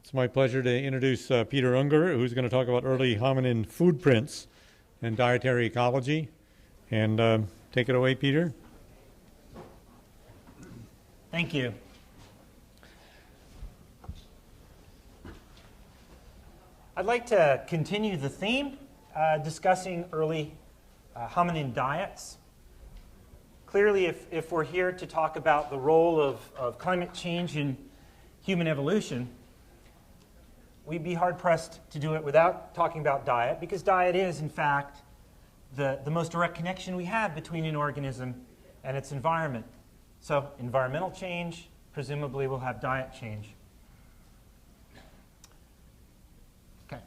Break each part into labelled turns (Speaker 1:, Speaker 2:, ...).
Speaker 1: It's my pleasure to introduce Peter Unger, who's going to talk about early hominin food prints and dietary ecology. And take it away, Peter.
Speaker 2: Thank you. I'd like to continue the theme, discussing early hominin diets. Clearly, if we're here to talk about the role of climate change in human evolution, we'd be hard-pressed to do it without talking about diet, because diet is, in fact, the most direct connection we have between an organism and its environment. So environmental change, presumably, will have diet change. Okay.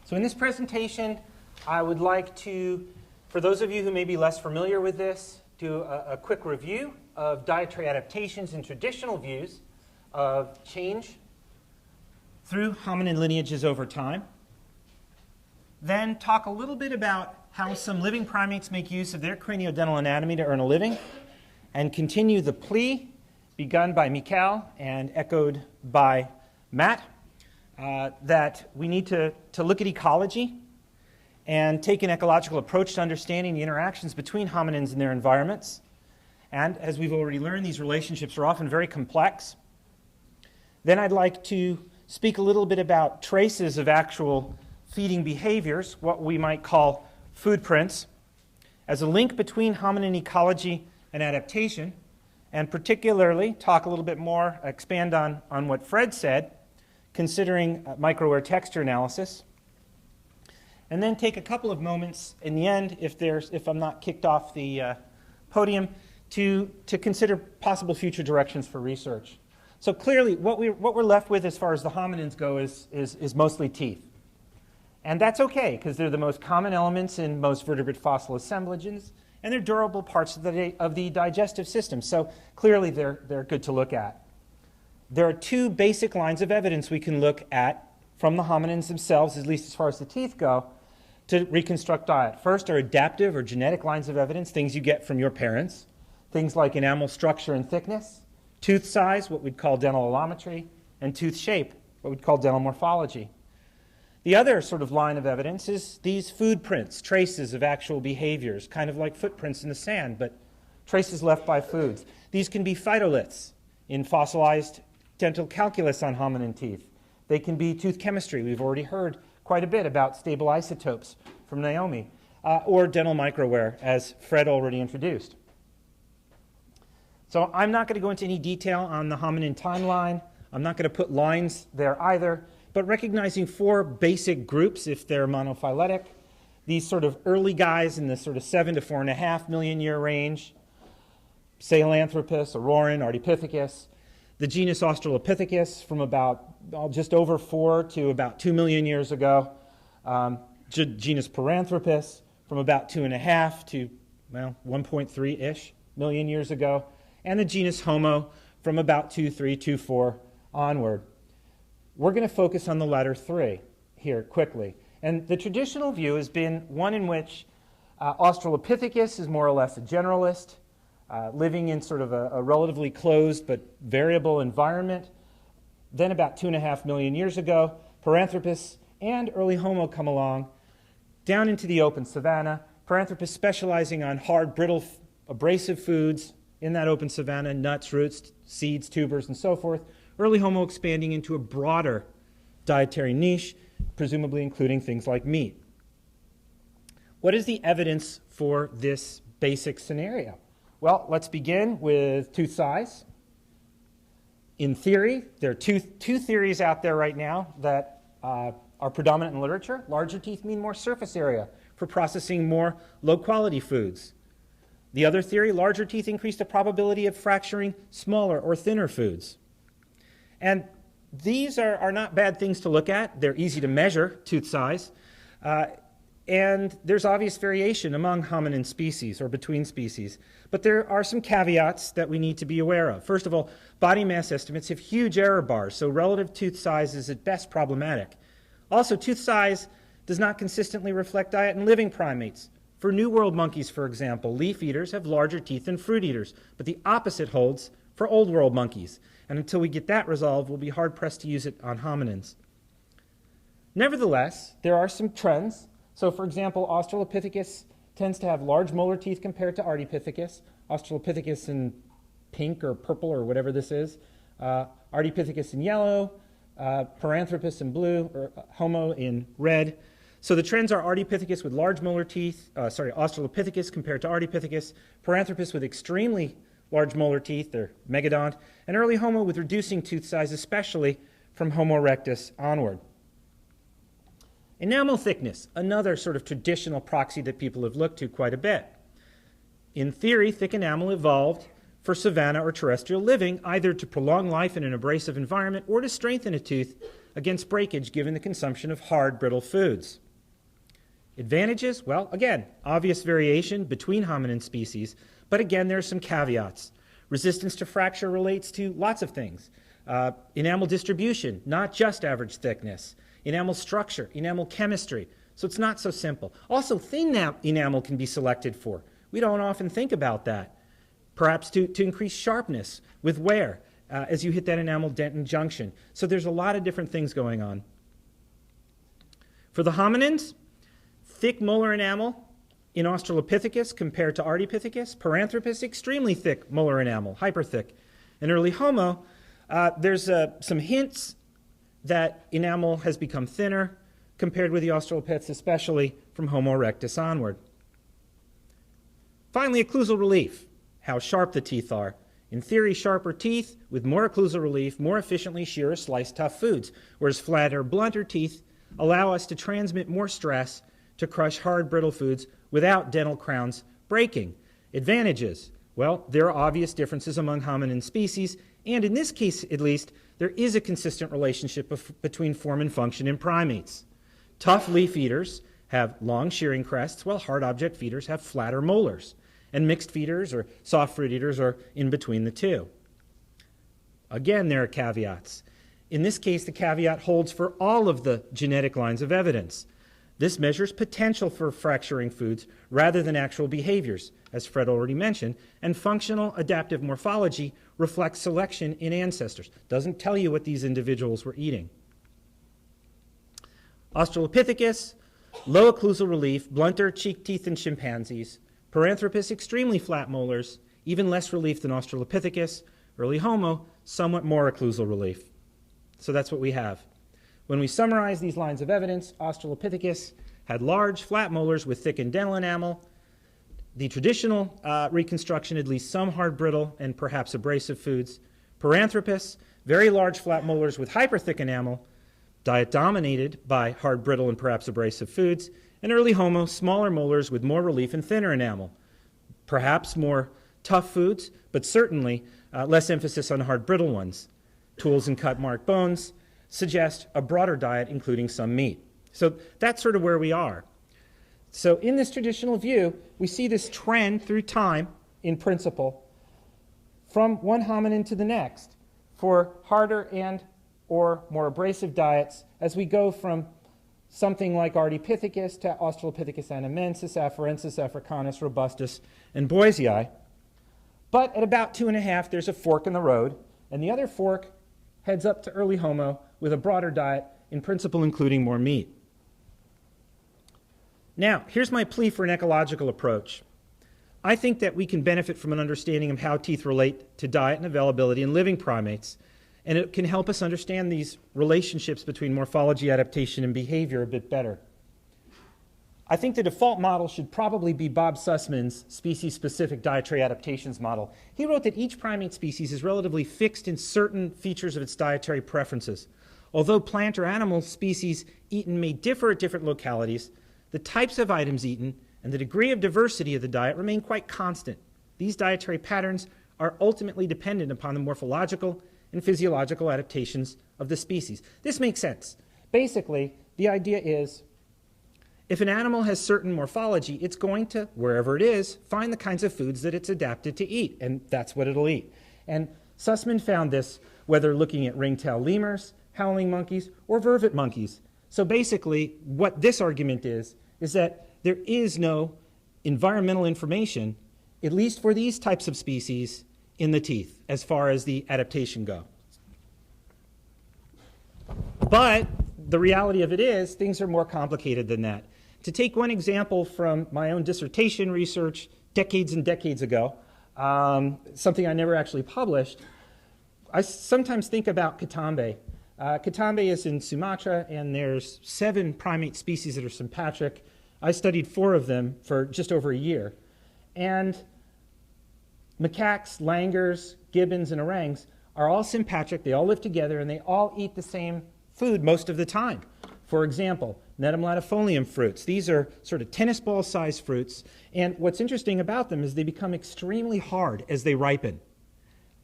Speaker 2: So in this presentation, I would like to, for those of you who may be less familiar with this, do a quick review of dietary adaptations and traditional views of change through hominin lineages over time. Then talk a little bit about how some living primates make use of their craniodental anatomy to earn a living, and continue the plea begun by Michael and echoed by Matt that we need to look at ecology and take an ecological approach to understanding the interactions between hominins and their environments. And as we've already learned, these relationships are often very complex. Then I'd like to speak a little bit about traces of actual feeding behaviors, what we might call food prints, as a link between hominin ecology and adaptation, and particularly talk a little bit more, expand on what Fred said, considering microwear texture analysis, and then take a couple of moments in the end, if I'm not kicked off the podium, to consider possible future directions for research. So clearly, what we're left with as far as the hominins go is mostly teeth. And that's okay, because they're the most common elements in most vertebrate fossil assemblages, and they're durable parts of the digestive system. So clearly, they're good to look at. There are two basic lines of evidence we can look at from the hominins themselves, at least as far as the teeth go, to reconstruct diet. First are adaptive or genetic lines of evidence, things you get from your parents, things like enamel structure and thickness, tooth size, what we'd call dental allometry, and tooth shape, what we'd call dental morphology. The other sort of line of evidence is these food prints, traces of actual behaviors, kind of like footprints in the sand, but traces left by foods. These can be phytoliths in fossilized dental calculus on hominin teeth. They can be tooth chemistry. We've already heard quite a bit about stable isotopes from Naomi, or dental microwear, as Fred already introduced. So I'm not going to go into any detail on the hominin timeline. I'm not going to put lines there either, but recognizing four basic groups if they're monophyletic. These sort of early guys in the sort of 7 to 4.5 million year range, Sahelanthropus, Auroran, Ardipithecus. The genus Australopithecus from about just over 4 to about 2 million years ago. Genus Paranthropus from about 2.5 to, well, 1.3-ish million years ago. And the genus Homo from about 2.3, 2.4 onward. We're going to focus on the latter three here quickly. And the traditional view has been one in which Australopithecus is more or less a generalist, living in sort of a relatively closed but variable environment. Then about 2.5 million years ago, Paranthropus and early Homo come along down into the open savanna. Paranthropus specializing on hard, brittle, abrasive foods in that open savanna, nuts, roots, seeds, tubers, and so forth. Early Homo expanding into a broader dietary niche, presumably including things like meat. What is the evidence for this basic scenario? Well, let's begin with tooth size. In theory, there are two theories out there right now that are predominant in literature. Larger teeth mean more surface area for processing more low-quality foods. The other theory, larger teeth increase the probability of fracturing smaller or thinner foods. And these are not bad things to look at. They're easy to measure, tooth size. And there's obvious variation among hominin species or between species. But there are some caveats that we need to be aware of. First of all, body mass estimates have huge error bars, so relative tooth size is at best problematic. Also, tooth size does not consistently reflect diet in living primates. For New World monkeys, for example, leaf eaters have larger teeth than fruit eaters, but the opposite holds for old world monkeys. And until we get that resolved, we'll be hard-pressed to use it on hominins. Nevertheless, there are some trends. So, for example, Australopithecus tends to have large molar teeth compared to Ardipithecus. Australopithecus in pink or purple or whatever this is. Ardipithecus in yellow. Paranthropus in blue, or Homo in red. So the trends are Ardipithecus with large molar teeth, Australopithecus compared to Ardipithecus, Paranthropus with extremely large molar teeth, they're megadont, and early Homo with reducing tooth size, especially from Homo erectus onward. Enamel thickness, another sort of traditional proxy that people have looked to quite a bit. In theory, thick enamel evolved for savanna or terrestrial living, either to prolong life in an abrasive environment or to strengthen a tooth against breakage given the consumption of hard, brittle foods. Advantages? Well, again, obvious variation between hominin species, but again, there are some caveats. Resistance to fracture relates to lots of things. Enamel distribution, not just average thickness. Enamel structure, enamel chemistry. So it's not so simple. Also, thin enamel can be selected for. We don't often think about that. Perhaps to increase sharpness with wear as you hit that enamel-dentin junction. So there's a lot of different things going on. For the hominins, thick molar enamel in Australopithecus compared to Ardipithecus. Paranthropus, extremely thick molar enamel, hyperthick. In early Homo, there's some hints that enamel has become thinner compared with the Australopiths, especially from Homo erectus onward. Finally, occlusal relief. How sharp the teeth are. In theory, sharper teeth with more occlusal relief more efficiently shear or slice tough foods, whereas flatter, blunter teeth allow us to transmit more stress to crush hard, brittle foods without dental crowns breaking. Advantages? Well, there are obvious differences among hominin species, and in this case, at least, there is a consistent relationship between form and function in primates. Tough leaf eaters have long shearing crests, while hard object feeders have flatter molars. And mixed feeders or soft fruit eaters are in between the two. Again, there are caveats. In this case, the caveat holds for all of the genetic lines of evidence. This measures potential for fracturing foods rather than actual behaviors, as Fred already mentioned, and functional adaptive morphology reflects selection in ancestors. Doesn't tell you what these individuals were eating. Australopithecus, low occlusal relief, blunter cheek teeth in chimpanzees. Paranthropus, extremely flat molars, even less relief than Australopithecus. Early Homo, somewhat more occlusal relief. So that's what we have. When we summarize these lines of evidence, Australopithecus had large, flat molars with thickened dental enamel. The traditional reconstruction had at least some hard, brittle, and perhaps abrasive foods. Paranthropus, very large, flat molars with hyperthick enamel, diet dominated by hard, brittle, and perhaps abrasive foods. And early Homo, smaller molars with more relief and thinner enamel. Perhaps more tough foods, but certainly less emphasis on hard, brittle ones. Tools and cut mark bones suggest a broader diet, including some meat. So that's sort of where we are. So in this traditional view, we see this trend through time, in principle, from one hominin to the next for harder and or more abrasive diets as we go from something like Ardipithecus to Australopithecus anamensis, Afarensis, Africanus, Robustus, and Boisei. But at about 2.5, there's a fork in the road, and the other fork heads up to early Homo with a broader diet, in principle including more meat. Now, here's my plea for an ecological approach. I think that we can benefit from an understanding of how teeth relate to diet and availability in living primates, and it can help us understand these relationships between morphology, adaptation, and behavior a bit better. I think the default model should probably be Bob Sussman's species-specific dietary adaptations model. He wrote that each primate species is relatively fixed in certain features of its dietary preferences. Although plant or animal species eaten may differ at different localities, the types of items eaten and the degree of diversity of the diet remain quite constant. These dietary patterns are ultimately dependent upon the morphological and physiological adaptations of the species. This makes sense. Basically, the idea is if an animal has certain morphology, it's going to, wherever it is, find the kinds of foods that it's adapted to eat, and that's what it'll eat. And Sussman found this whether looking at ringtail lemurs, howling monkeys, or vervet monkeys. So basically, what this argument is that there is no environmental information, at least for these types of species, in the teeth as far as the adaptation go. But the reality of it is things are more complicated than that. To take one example from my own dissertation research decades and decades ago, something I never actually published, I sometimes think about Catambe. Catambe is in Sumatra, and there's 7 primate species that are sympatric. I studied 4 of them for just over a year. And macaques, langurs, gibbons, and orangs are all sympatric. They all live together, and they all eat the same food most of the time. For example, Netum latifolium fruits. These are sort of tennis ball-sized fruits, and what's interesting about them is they become extremely hard as they ripen.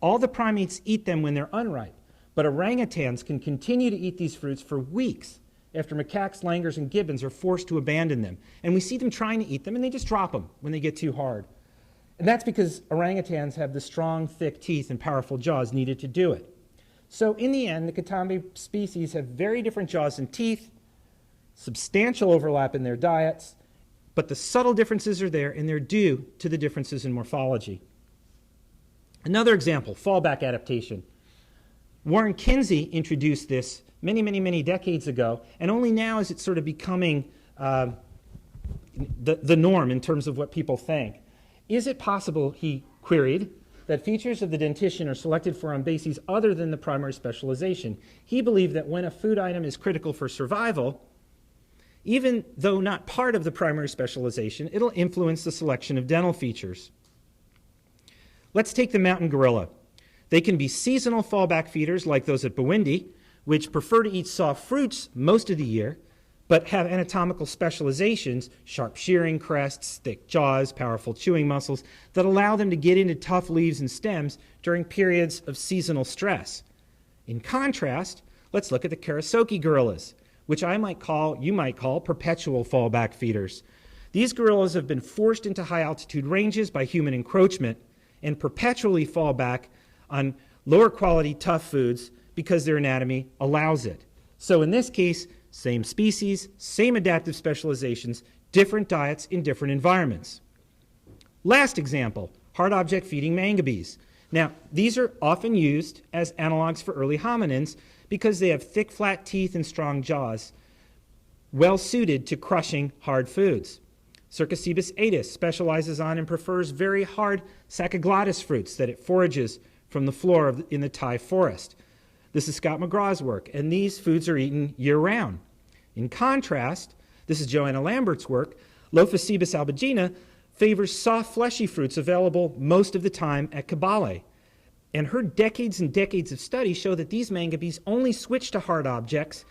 Speaker 2: All the primates eat them when they're unripe, but orangutans can continue to eat these fruits for weeks after macaques, langurs, and gibbons are forced to abandon them. And we see them trying to eat them, and they just drop them when they get too hard. And that's because orangutans have the strong, thick teeth and powerful jaws needed to do it. So in the end, the Catambe species have very different jaws and teeth, substantial overlap in their diets, but the subtle differences are there, and they're due to the differences in morphology. Another example, fallback adaptation. Warren Kinsey introduced this many, many, many decades ago, and only now is it sort of becoming the norm in terms of what people think. Is it possible, he queried, that features of the dentition are selected for on bases other than the primary specialization? He believed that when a food item is critical for survival, even though not part of the primary specialization, it'll influence the selection of dental features. Let's take the mountain gorilla. They can be seasonal fallback feeders like those at Bwindi, which prefer to eat soft fruits most of the year, but have anatomical specializations, sharp shearing crests, thick jaws, powerful chewing muscles, that allow them to get into tough leaves and stems during periods of seasonal stress. In contrast, let's look at the Karasoke gorillas, which you might call perpetual fallback feeders. These gorillas have been forced into high altitude ranges by human encroachment and perpetually fall back on lower quality tough foods because their anatomy allows it. So in this case, same species, same adaptive specializations, different diets in different environments. Last example, hard object feeding mangabes. Now, these are often used as analogs for early hominins because they have thick, flat teeth and strong jaws, well suited to crushing hard foods. Circocebus aetus specializes on and prefers very hard saccaglatus fruits that it forages from the floor in the Thai forest. This is Scott McGraw's work, and these foods are eaten year-round. In contrast, this is Joanna Lambert's work, Lophocebus albigena favors soft, fleshy fruits available most of the time at Kabale. And her decades and decades of study show that these mangabes only switch to hard objects,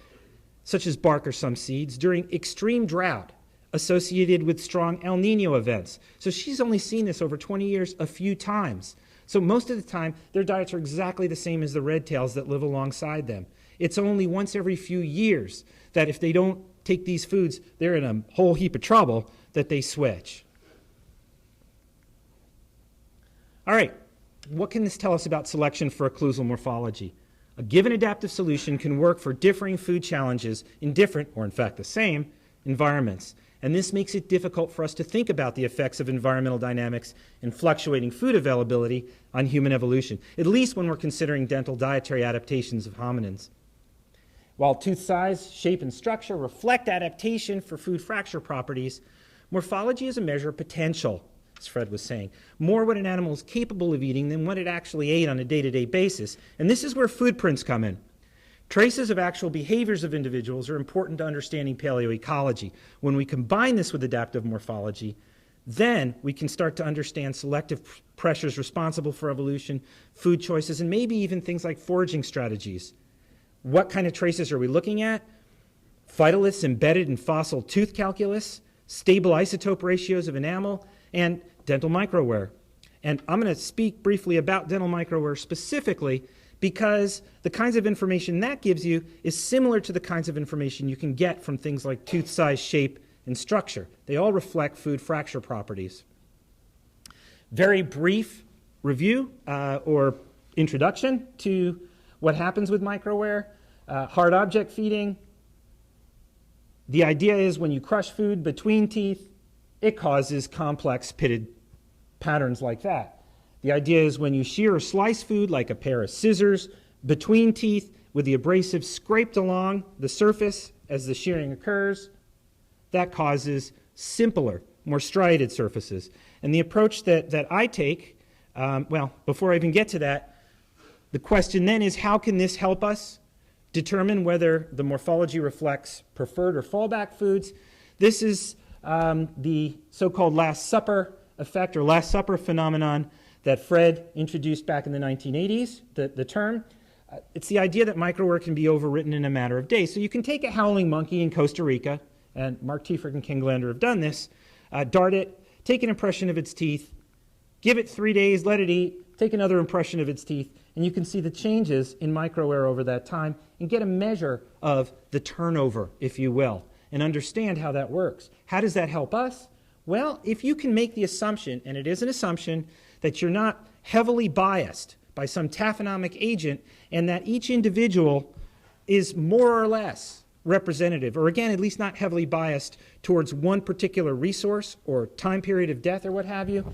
Speaker 2: such as bark or some seeds, during extreme drought associated with strong El Nino events. So she's only seen this over 20 years a few times. So most of the time, their diets are exactly the same as the redtails that live alongside them. It's only once every few years that if they don't take these foods, they're in a whole heap of trouble, that they switch. All right, what can this tell us about selection for occlusal morphology? A given adaptive solution can work for differing food challenges in different, or in fact the same, environments. And this makes it difficult for us to think about the effects of environmental dynamics and fluctuating food availability on human evolution, at least when we're considering dental dietary adaptations of hominins. While tooth size, shape, and structure reflect adaptation for food fracture properties, morphology is a measure of potential, as Fred was saying. More what an animal is capable of eating than what it actually ate on a day-to-day basis. And this is where food prints come in. Traces of actual behaviors of individuals are important to understanding paleoecology. When we combine this with adaptive morphology, then we can start to understand selective pressures responsible for evolution, food choices, and maybe even things like foraging strategies. What kind of traces are we looking at? Phytoliths embedded in fossil tooth calculus, stable isotope ratios of enamel, and dental microwear. And I'm going to speak briefly about dental microwear specifically because the kinds of information that gives you is similar to the kinds of information you can get from things like tooth size, shape, and structure. They all reflect food fracture properties. Very brief review or introduction to what happens with microwear. Hard object feeding. The idea is when you crush food between teeth, it causes complex pitted patterns like that. The idea is when you shear or slice food like a pair of scissors between teeth with the abrasive scraped along the surface as the shearing occurs, that causes simpler, more striated surfaces. And the approach that I take, well, before I even get to that, the question then is how can this help us determine whether the morphology reflects preferred or fallback foods? This is the so-called Last Supper effect or Last Supper phenomenon that Fred introduced back in the 1980s, the term. It's the idea that microwear can be overwritten in a matter of days. So you can take a howling monkey in Costa Rica, and Mark Tiefert and Ken Glander have done this, dart it, take an impression of its teeth, give it 3 days, let it eat, take another impression of its teeth, and you can see the changes in microwear over that time and get a measure of the turnover, if you will, and understand how that works. How does that help us? Well, if you can make the assumption, and it is an assumption, that you're not heavily biased by some taphonomic agent and that each individual is more or less representative, or again, at least not heavily biased towards one particular resource or time period of death or what have you.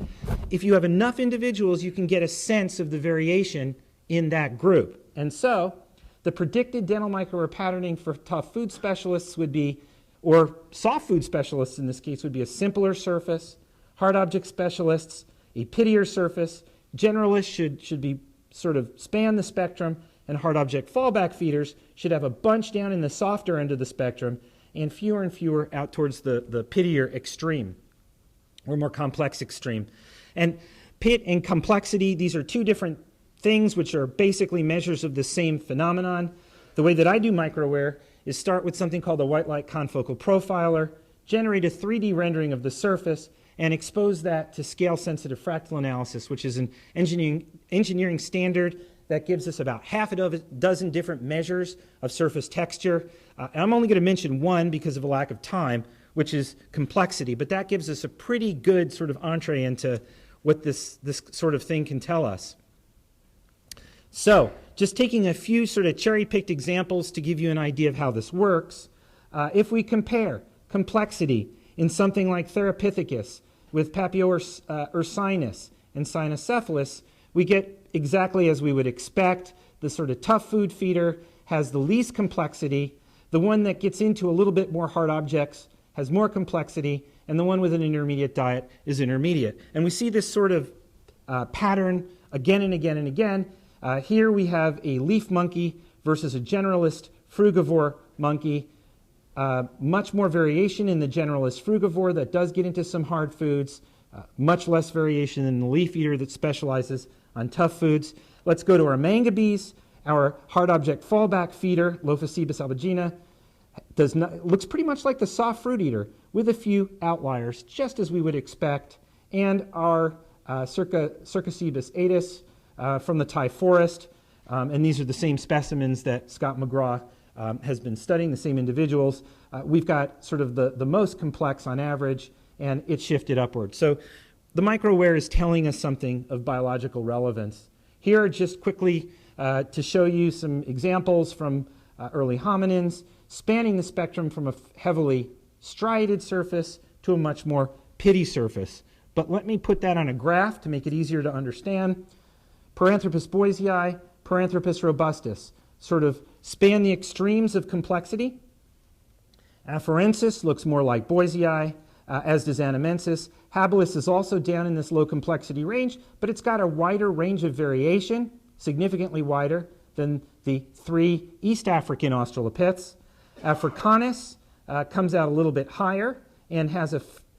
Speaker 2: If you have enough individuals, you can get a sense of the variation in that group. And so the predicted dental microwear patterning for tough food specialists would be, or soft food specialists in this case, would be a simpler surface. Hard object specialists, a pittier surface. Generalists should be sort of span the spectrum, and hard object fallback feeders should have a bunch down in the softer end of the spectrum and fewer out towards the pittier extreme or more complex extreme. And pit and complexity, these are two different things which are basically measures of the same phenomenon. The way that I do microwear is start with something called a white light confocal profiler, generate a 3D rendering of the surface, and expose that to scale-sensitive fractal analysis, which is an engineering standard that gives us about half a dozen different measures of surface texture. And I'm only going to mention one because of a lack of time, which is complexity, but that gives us a pretty good sort of entree into what this sort of thing can tell us. So, just taking a few sort of cherry-picked examples to give you an idea of how this works, if we compare complexity in something like Therapithecus with Papio-ursinus and Cynocephalus, we get exactly as we would expect. The sort of tough food feeder has the least complexity. The one that gets into a little bit more hard objects has more complexity, and the one with an intermediate diet is intermediate. And we see this sort of pattern again and again and again. Here we have a leaf monkey versus a generalist frugivore monkey. Much more variation in the generalist frugivore that does get into some hard foods, much less variation in the leaf eater that specializes on tough foods. Let's go to our mangabes. Our hard object fallback feeder, Lophocebus albigena, looks pretty much like the soft fruit eater with a few outliers, just as we would expect. And our Cercocebus atus from the Thai forest, and these are the same specimens that Scott McGraw has been studying, the same individuals. We've got sort of the most complex on average, and it's shifted upward. So the microwear is telling us something of biological relevance. Here are just quickly to show you some examples from early hominins, spanning the spectrum from a heavily striated surface to a much more pitty surface. But let me put that on a graph to make it easier to understand. Paranthropus boisei, Paranthropus robustus sort of span the extremes of complexity. Afarensis looks more like boisei, as does anamensis. Habilis is also down in this low complexity range, but it's got a wider range of variation, significantly wider than the 3 East African Australopiths. Africanus comes out a little bit higher and has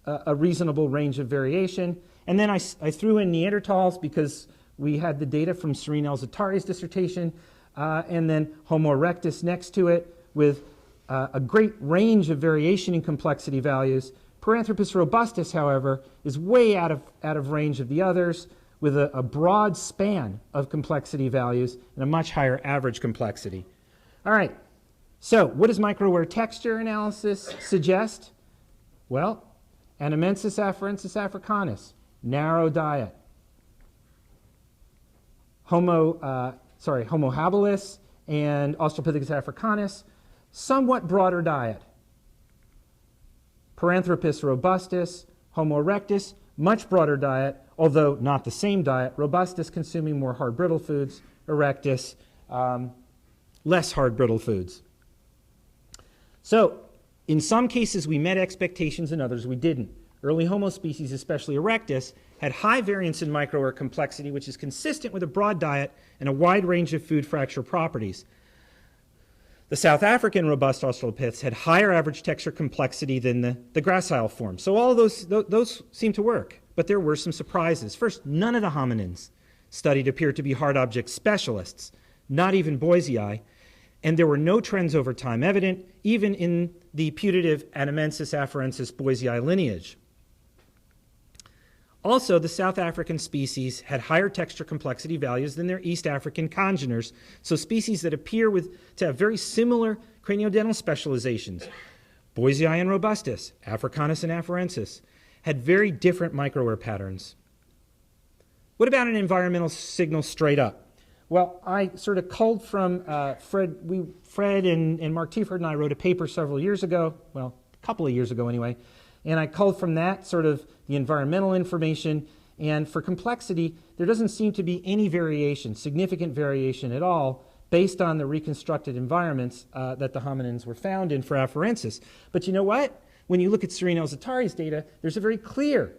Speaker 2: a reasonable range of variation. And then I threw in Neanderthals because we had the data from Serene El-Zattari's dissertation, and then Homo erectus next to it with a great range of variation in complexity values. Paranthropus robustus, however, is way out of range of the others with a broad span of complexity values and a much higher average complexity. All right, so what does microwear texture analysis suggest? Well, Anamensis afarensis africanus, narrow diet. Homo habilis and Australopithecus africanus, somewhat broader diet. Paranthropus robustus, Homo erectus, much broader diet, although not the same diet. Robustus consuming more hard brittle foods, erectus less hard brittle foods. So in some cases we met expectations, in others we didn't. Early Homo species, especially erectus, had high variance in micro-air complexity, which is consistent with a broad diet and a wide range of food fracture properties. The South African robust australopiths had higher average texture complexity than the gracile form. So all of those seem to work, but there were some surprises. First, none of the hominins studied appeared to be hard object specialists, not even Boisei, and there were no trends over time evident, even in the putative Anamensis afarensis Boisei lineage. Also, the South African species had higher texture complexity values than their East African congeners, so species that appear to have very similar craniodental specializations, Boisei and Robustus, Africanus and Afarensis, had very different micro-air patterns. What about an environmental signal straight up? Well, I sort of culled from Fred and Mark Tieford and I wrote a paper several years ago, well, a couple of years ago anyway, and I culled from that sort of the environmental information, and for complexity, there doesn't seem to be any variation, significant variation at all, based on the reconstructed environments that the hominins were found in for Afarensis. But you know what? When you look at Serino Zatari's data, there's a very clear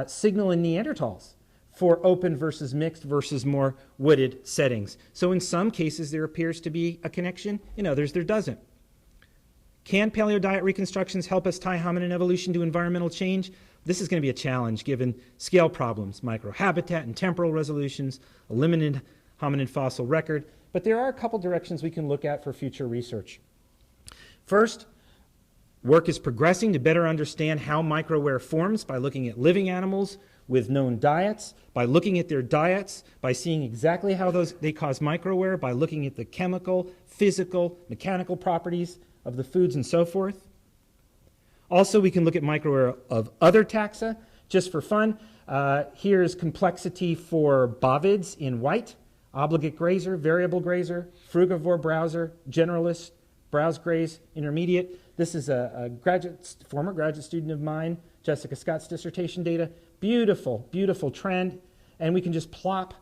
Speaker 2: signal in Neanderthals for open versus mixed versus more wooded settings. So in some cases, there appears to be a connection. In others, there doesn't. Can paleo-diet reconstructions help us tie hominin evolution to environmental change? This is going to be a challenge given scale problems, microhabitat and temporal resolutions, a limited hominin fossil record. But there are a couple directions we can look at for future research. First, work is progressing to better understand how micro-air forms by looking at living animals with known diets, by looking at their diets, by seeing exactly how they cause micro-air, by looking at the chemical, physical, mechanical properties of the foods and so forth. Also, we can look at micro-air of other taxa, just for fun. Here's complexity for bovids in white, obligate grazer, variable grazer, frugivore browser, generalist, browse graze, intermediate. This is a former graduate student of mine, Jessica Scott's dissertation data. Beautiful, beautiful trend. And we can just plop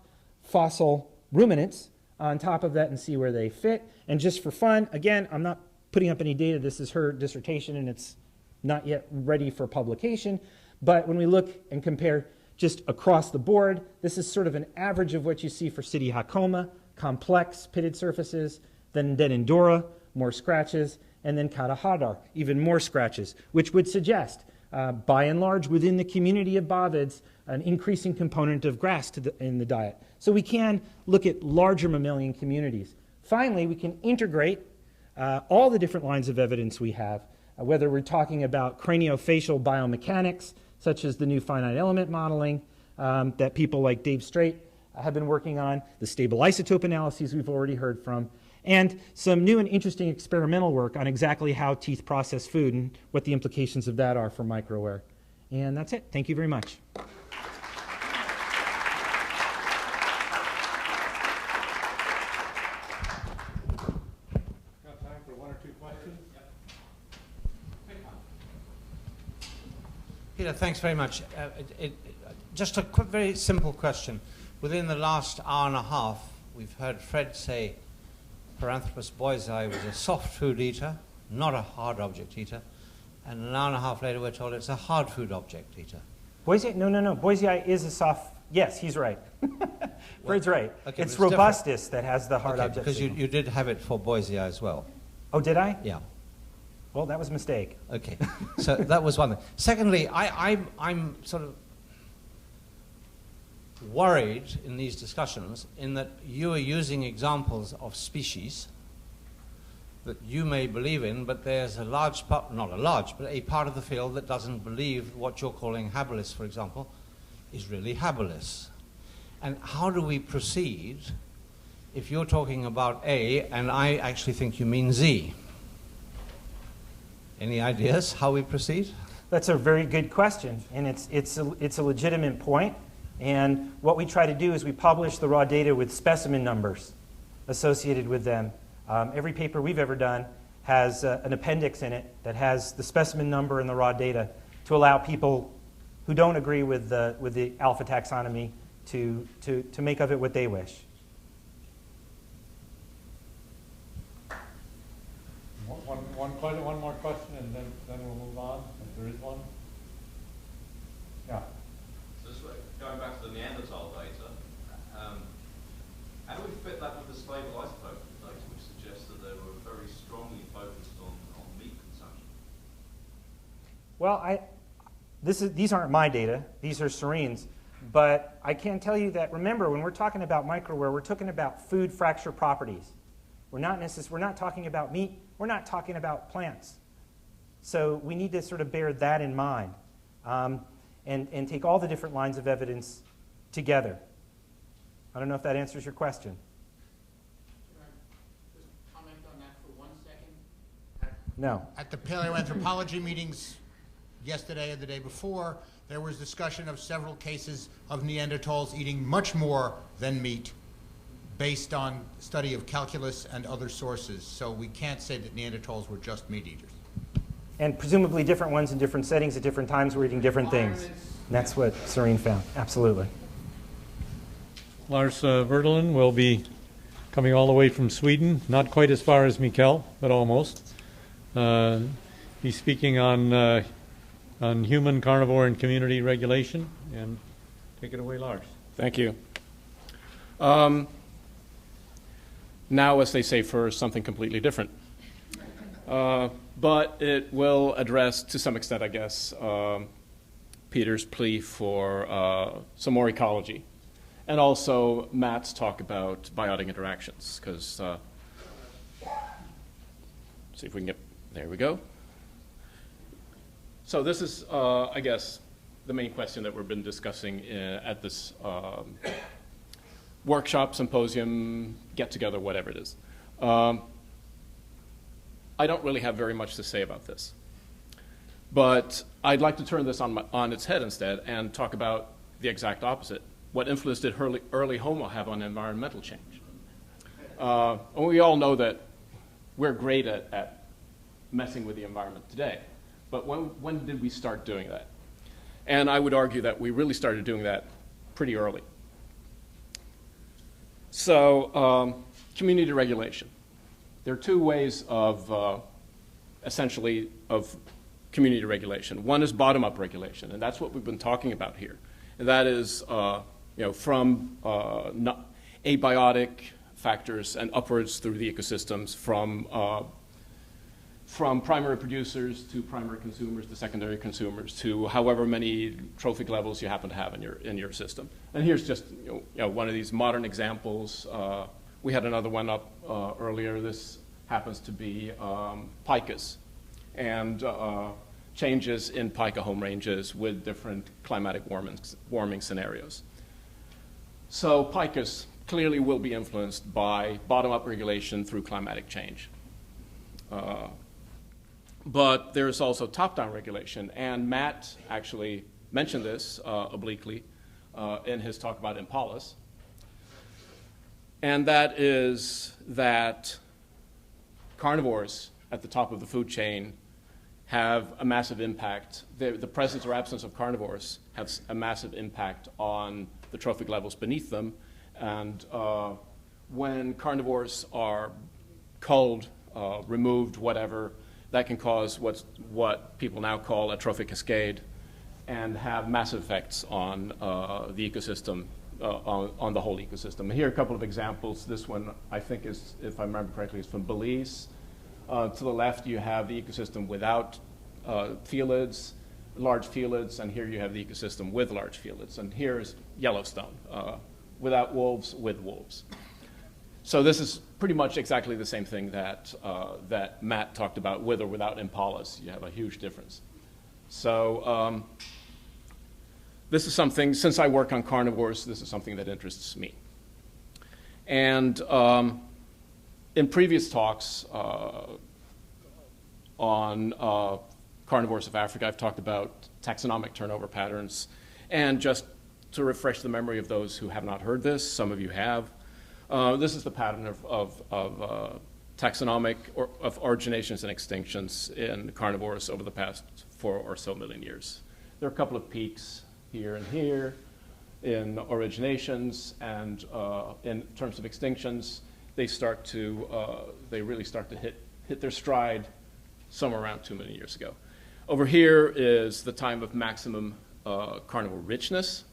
Speaker 2: fossil ruminants on top of that and see where they fit. And just for fun, again, I'm not putting up any data. This is her dissertation, and it's not yet ready for publication. But when we look and compare just across the board, this is sort of an average of what you see for City-Hakoma, complex pitted surfaces, then Denindora, more scratches, and then Katahadar, even more scratches, which would suggest, by and large, within the community of bovids, an increasing component of grass in the diet. So we can look at larger mammalian communities. Finally, we can integrate all the different lines of evidence we have, whether we're talking about craniofacial biomechanics, such as the new finite element modeling that people like Dave Straight have been working on, the stable isotope analyses we've already heard from, and some new and interesting experimental work on exactly how teeth process food and what the implications of that are for micro-air. And that's it. Thank you very much.
Speaker 1: Got time for one or two questions?
Speaker 3: Peter, thanks very much. Just a quick, very simple question. Within the last hour and a half, we've heard Fred say Paranthropus boisei was a soft food eater, not a hard object eater. And an hour and a half later, we're told it's a hard food object eater.
Speaker 2: Boisei? No. Boisei is a soft. Yes, he's right. Fred's right.
Speaker 3: Okay,
Speaker 2: it's Robustus that has the hard object.
Speaker 3: Because you did have it for boisei as well.
Speaker 2: Oh, did I?
Speaker 3: Yeah.
Speaker 2: Well, that was a mistake.
Speaker 3: Okay. So that was one thing. Secondly, I'm sort of worried in these discussions in that you are using examples of species that you may believe in, but there's a large part, not a large, but a part of the field that doesn't believe what you're calling habilis, for example, is really habilis. And how do we proceed if you're talking about A and I actually think you mean Z? Any ideas how we proceed?
Speaker 2: That's a very good question, and it's a legitimate point. And what we try to do is we publish the raw data with specimen numbers associated with them. Every paper we've ever done has an appendix in it that has the specimen number and the raw data to allow people who don't agree with the alpha taxonomy to make of it what they wish.
Speaker 1: One more question, and then we'll move on, if there is one. Yeah.
Speaker 4: So this way, going back to the Neanderthal data, how do we fit that with the stable isotope data, which suggests that they were very strongly focused on meat consumption?
Speaker 2: Well, these aren't my data. These are Serene's. But I can tell you that, remember, when we're talking about microwear, we're talking about food fracture properties. We're not talking about meat. We're not talking about plants. So we need to sort of bear that in mind and take all the different lines of evidence together. I don't know if that answers your question.
Speaker 5: Can I just comment on that for 1 second?
Speaker 2: No.
Speaker 5: At the paleoanthropology meetings yesterday and the day before, there was discussion of several cases of Neanderthals eating much more than meat based on study of calculus and other sources. So we can't say that Neanderthals were just meat eaters.
Speaker 2: And presumably different ones in different settings at different times were eating different things. And that's what Serene found. Absolutely.
Speaker 1: Lars Verdelin will be coming all the way from Sweden, not quite as far as Mikkel, but almost. He's speaking on human, carnivore, and community regulation. And take it away, Lars.
Speaker 6: Thank you. Now, as they say, for something completely different. But it will address, to some extent, I guess, Peter's plea for some more ecology. And also Matt's talk about biotic interactions, because, see if we can get, there we go. So this is, I guess, the main question that we've been discussing at this workshop, symposium, get-together, whatever it is. I don't really have very much to say about this. But I'd like to turn this on its head instead and talk about the exact opposite. What influence did early Homo have on environmental change? And we all know that we're great at messing with the environment today. But when did we start doing that? And I would argue that we really started doing that pretty early. So community regulation. There are two ways of, essentially, of community regulation. One is bottom-up regulation, and that's what we've been talking about here. And that is, from abiotic factors and upwards through the ecosystems, from primary producers to primary consumers to secondary consumers to however many trophic levels you happen to have in your system. And here's just one of these modern examples. We had another one up earlier. This happens to be picas and changes in pica home ranges with different climatic warming scenarios. So picas clearly will be influenced by bottom-up regulation through climatic change. But there's also top-down regulation, and Matt actually mentioned this obliquely in his talk about impalas. And that is that carnivores at the top of the food chain have a massive impact. The presence or absence of carnivores has a massive impact on the trophic levels beneath them. And when carnivores are culled, removed, whatever, that can cause what people now call a trophic cascade and have massive effects on the ecosystem, on the whole ecosystem. And here are a couple of examples. This one, I think, is, if I remember correctly, is from Belize. To the left, you have the ecosystem without felids, large felids, and here you have the ecosystem with large felids. And here's Yellowstone, without wolves, with wolves. So this is pretty much exactly the same thing that Matt talked about, with or without impalas. You have a huge difference. So this is something, since I work on carnivores, this is something that interests me. And in previous talks on carnivores of Africa, I've talked about taxonomic turnover patterns. And just to refresh the memory of those who have not heard this, some of you have, this is the pattern of taxonomic of originations and extinctions in carnivores over the past 4 or so million years. There are a couple of peaks here and here in originations, and in terms of extinctions, they really start to hit their stride somewhere around 2 million years ago. Over here is the time of maximum carnivore richness,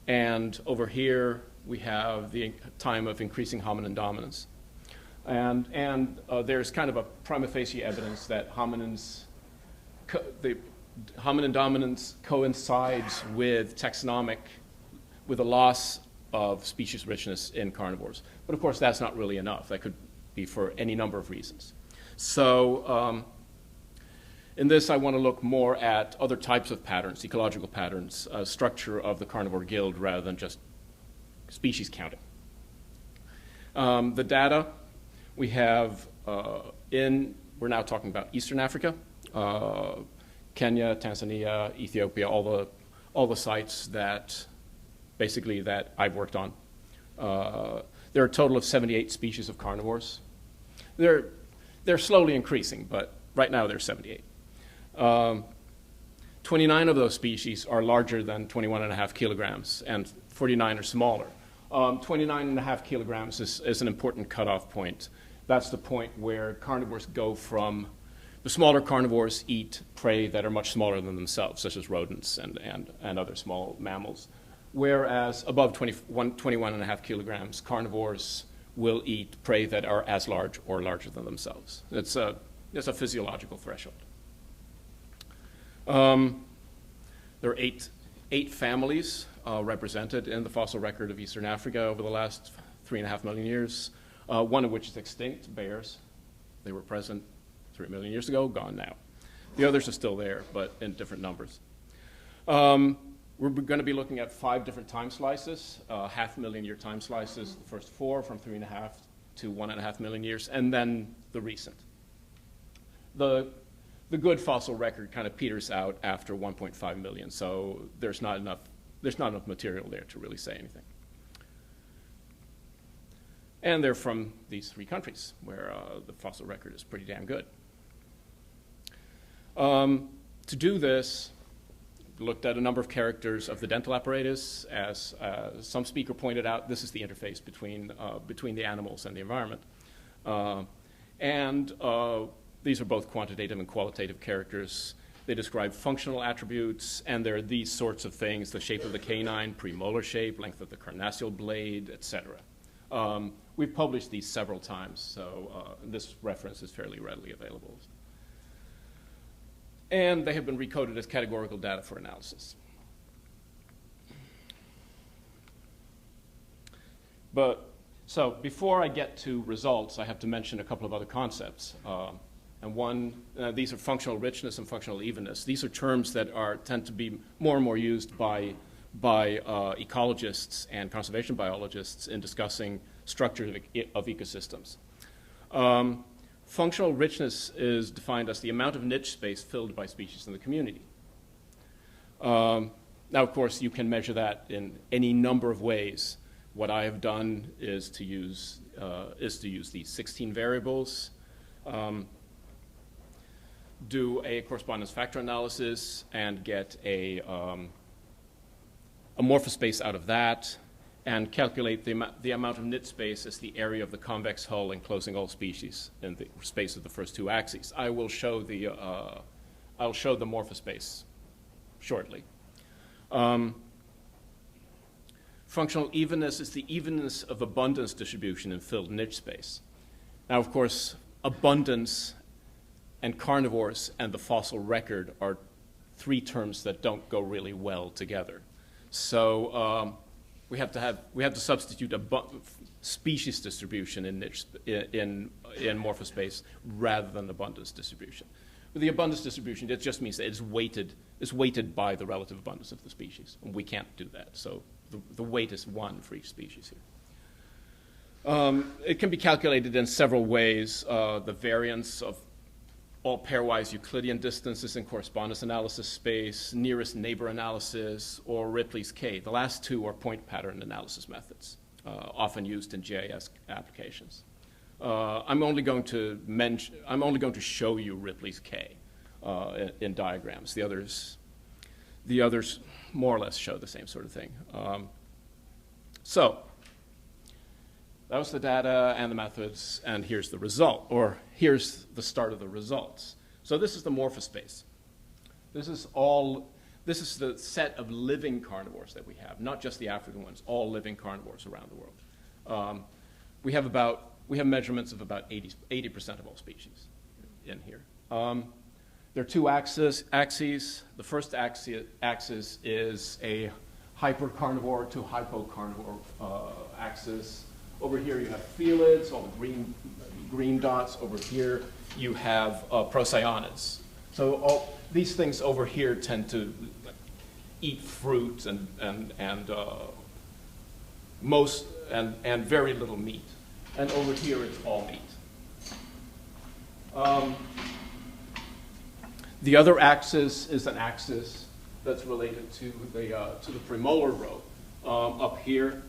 Speaker 6: and over here we have the time of increasing hominin dominance. And there's kind of a prima facie evidence that the hominin dominance coincides with taxonomic, with a loss of species richness in carnivores. But of course, that's not really enough. That could be for any number of reasons. So in this, I want to look more at other types of patterns, ecological patterns, structure of the carnivore guild rather than just species counting. The data we have we're now talking about Eastern Africa, Kenya, Tanzania, Ethiopia, all the sites that basically that I've worked on. There are a total of 78 species of carnivores. They're slowly increasing, but right now there's 78. 29 of those species are larger than 21.5 kilograms, and 49 are smaller. 29.5 kilograms is an important cutoff point. That's the point where carnivores go from, the smaller carnivores eat prey that are much smaller than themselves, such as rodents and other small mammals. Whereas above 21.5 kilograms, carnivores will eat prey that are as large or larger than themselves. It's a physiological threshold. There are eight families represented in the fossil record of Eastern Africa over the last 3.5 million years, one of which is extinct, bears. They were present 3 million years ago, gone now. The others are still there, but in different numbers. We're going to be looking at 5 different time slices, 500,000 year time slices, the first 4 from 3.5 to 1.5 million years, and then the recent. The good fossil record kind of peters out after 1.5 million, so there's not enough material there to really say anything. And they're from these 3 countries where the fossil record is pretty damn good. To do this, we looked at a number of characters of the dental apparatus. As some speaker pointed out, this is the interface between the animals and the environment. These are both quantitative and qualitative characters. They describe functional attributes, and they're these sorts of things: the shape of the canine, premolar shape, length of the carnassial blade, etc. We've published these several times, so this reference is fairly readily available. And they have been recoded as categorical data for analysis. So before I get to results, I have to mention a couple of other concepts. These are functional richness and functional evenness. These are terms that tend to be more and more used by ecologists and conservation biologists in discussing structure of ecosystems. Functional richness is defined as the amount of niche space filled by species in the community. Now, of course, you can measure that in any number of ways. What I have done is to use these 16 variables, do a correspondence factor analysis, and get a morphospace out of that, and calculate the amount of knit space as the area of the convex hull enclosing all species in the space of the first 2 axes. I will show the morphospace shortly. Functional evenness is the evenness of abundance distribution in filled niche space. Now, of course, abundance and carnivores and the fossil record are 3 terms that don't go really well together. So we have to substitute species distribution in morphospace rather than abundance distribution. With the abundance distribution, it just means that it's weighted by the relative abundance of the species, and we can't do that. So the weight is 1 for each species here. It can be calculated in several ways. The variance of all pairwise Euclidean distances in correspondence analysis space, nearest neighbor analysis, or Ripley's K. The last 2 are point pattern analysis methods, often used in GIS applications. I'm only going to show you Ripley's K in diagrams. The others, The others more or less show the same sort of thing. So that was the data and the methods, and here's the result, or here's the start of the results. So this is the morphospace. This is the set of living carnivores that we have, not just the African ones, all living carnivores around the world. We have measurements of about 80% of all species in here. There are two axes. The first axis is a hypercarnivore to hypocarnivore axis. Over here you have felids, all the green dots. Over here you have procyonids. So all these things over here tend to eat fruit and very little meat. And over here it's all meat. The other axis is an axis that's related to the premolar row. Up here,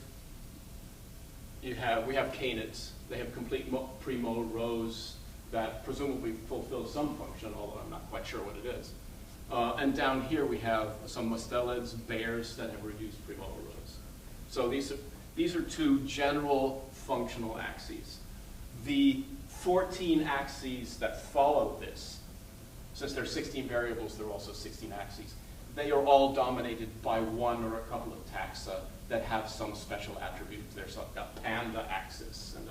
Speaker 6: we have canids. They have complete premolar rows that presumably fulfill some function, although I'm not quite sure what it is. And down here we have some mustelids, bears that have reduced premolar rows. So these are two general functional axes. The 14 axes that follow this, since there are 16 variables, there are also 16 axes. They are all dominated by one or a couple of taxa that have some special attributes. There's a panda axis and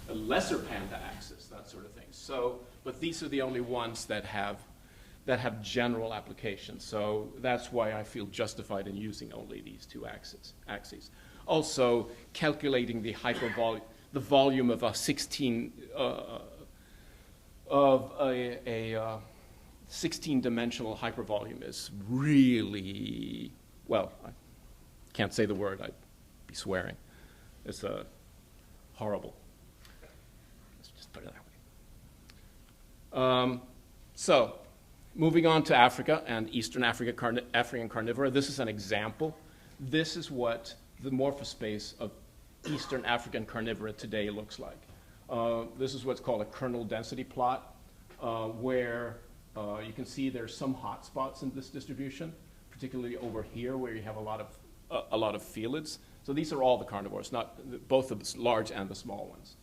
Speaker 6: a lesser panda axis, that sort of thing. So, but these are the only ones that have general applications. So that's why I feel justified in using only these two axes. Also, calculating the volume of a 16-dimensional hypervolume is really, well, I can't say the word, I'd be swearing. It's horrible. Let's just put it that way. So, moving on to Africa and Eastern African carnivora, this is an example. This is what the morphospace of Eastern African carnivora today looks like. This is what's called a kernel density plot, where you can see there's some hot spots in this distribution, particularly over here where you have a lot of felids. So these are all the carnivores, not both of the large and the small ones.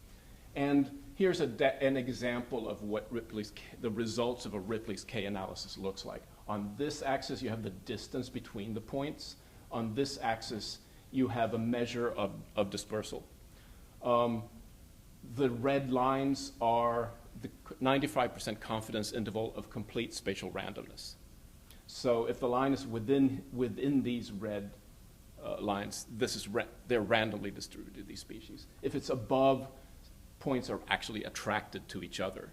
Speaker 6: And here's an example of what the results of a Ripley's K analysis looks like. On this axis, you have the distance between the points. On this axis, you have a measure of dispersal. The red lines are the 95% confidence interval of complete spatial randomness. So if the line is within these red lines, they're randomly distributed, these species. If it's above, points are actually attracted to each other.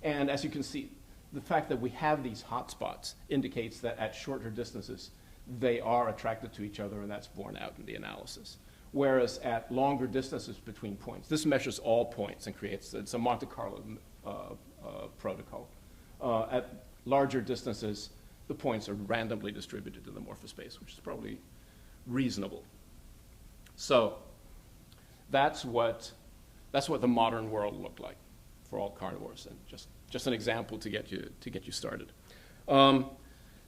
Speaker 6: And as you can see, the fact that we have these hotspots indicates that at shorter distances, they are attracted to each other, and that's borne out in the analysis. Whereas at longer distances between points, this measures all points and it's a Monte Carlo protocol. At larger distances, the points are randomly distributed in the morphospace, which is probably reasonable. So that's what the modern world looked like for all carnivores, and just an example to get you started.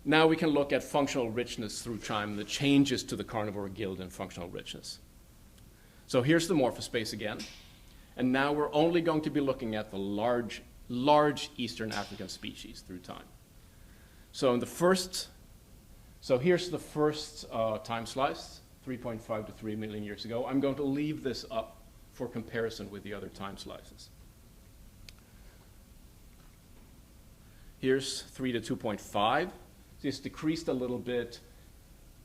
Speaker 6: Now we can look at functional richness through time, the changes to the carnivore guild in functional richness. So here's the morphospace again, and now we're only going to be looking at the large Eastern African species through time. So here's the first time slice, 3.5 to 3 million years ago. I'm going to leave this up for comparison with the other time slices. Here's 3 to 2.5. It's decreased a little bit.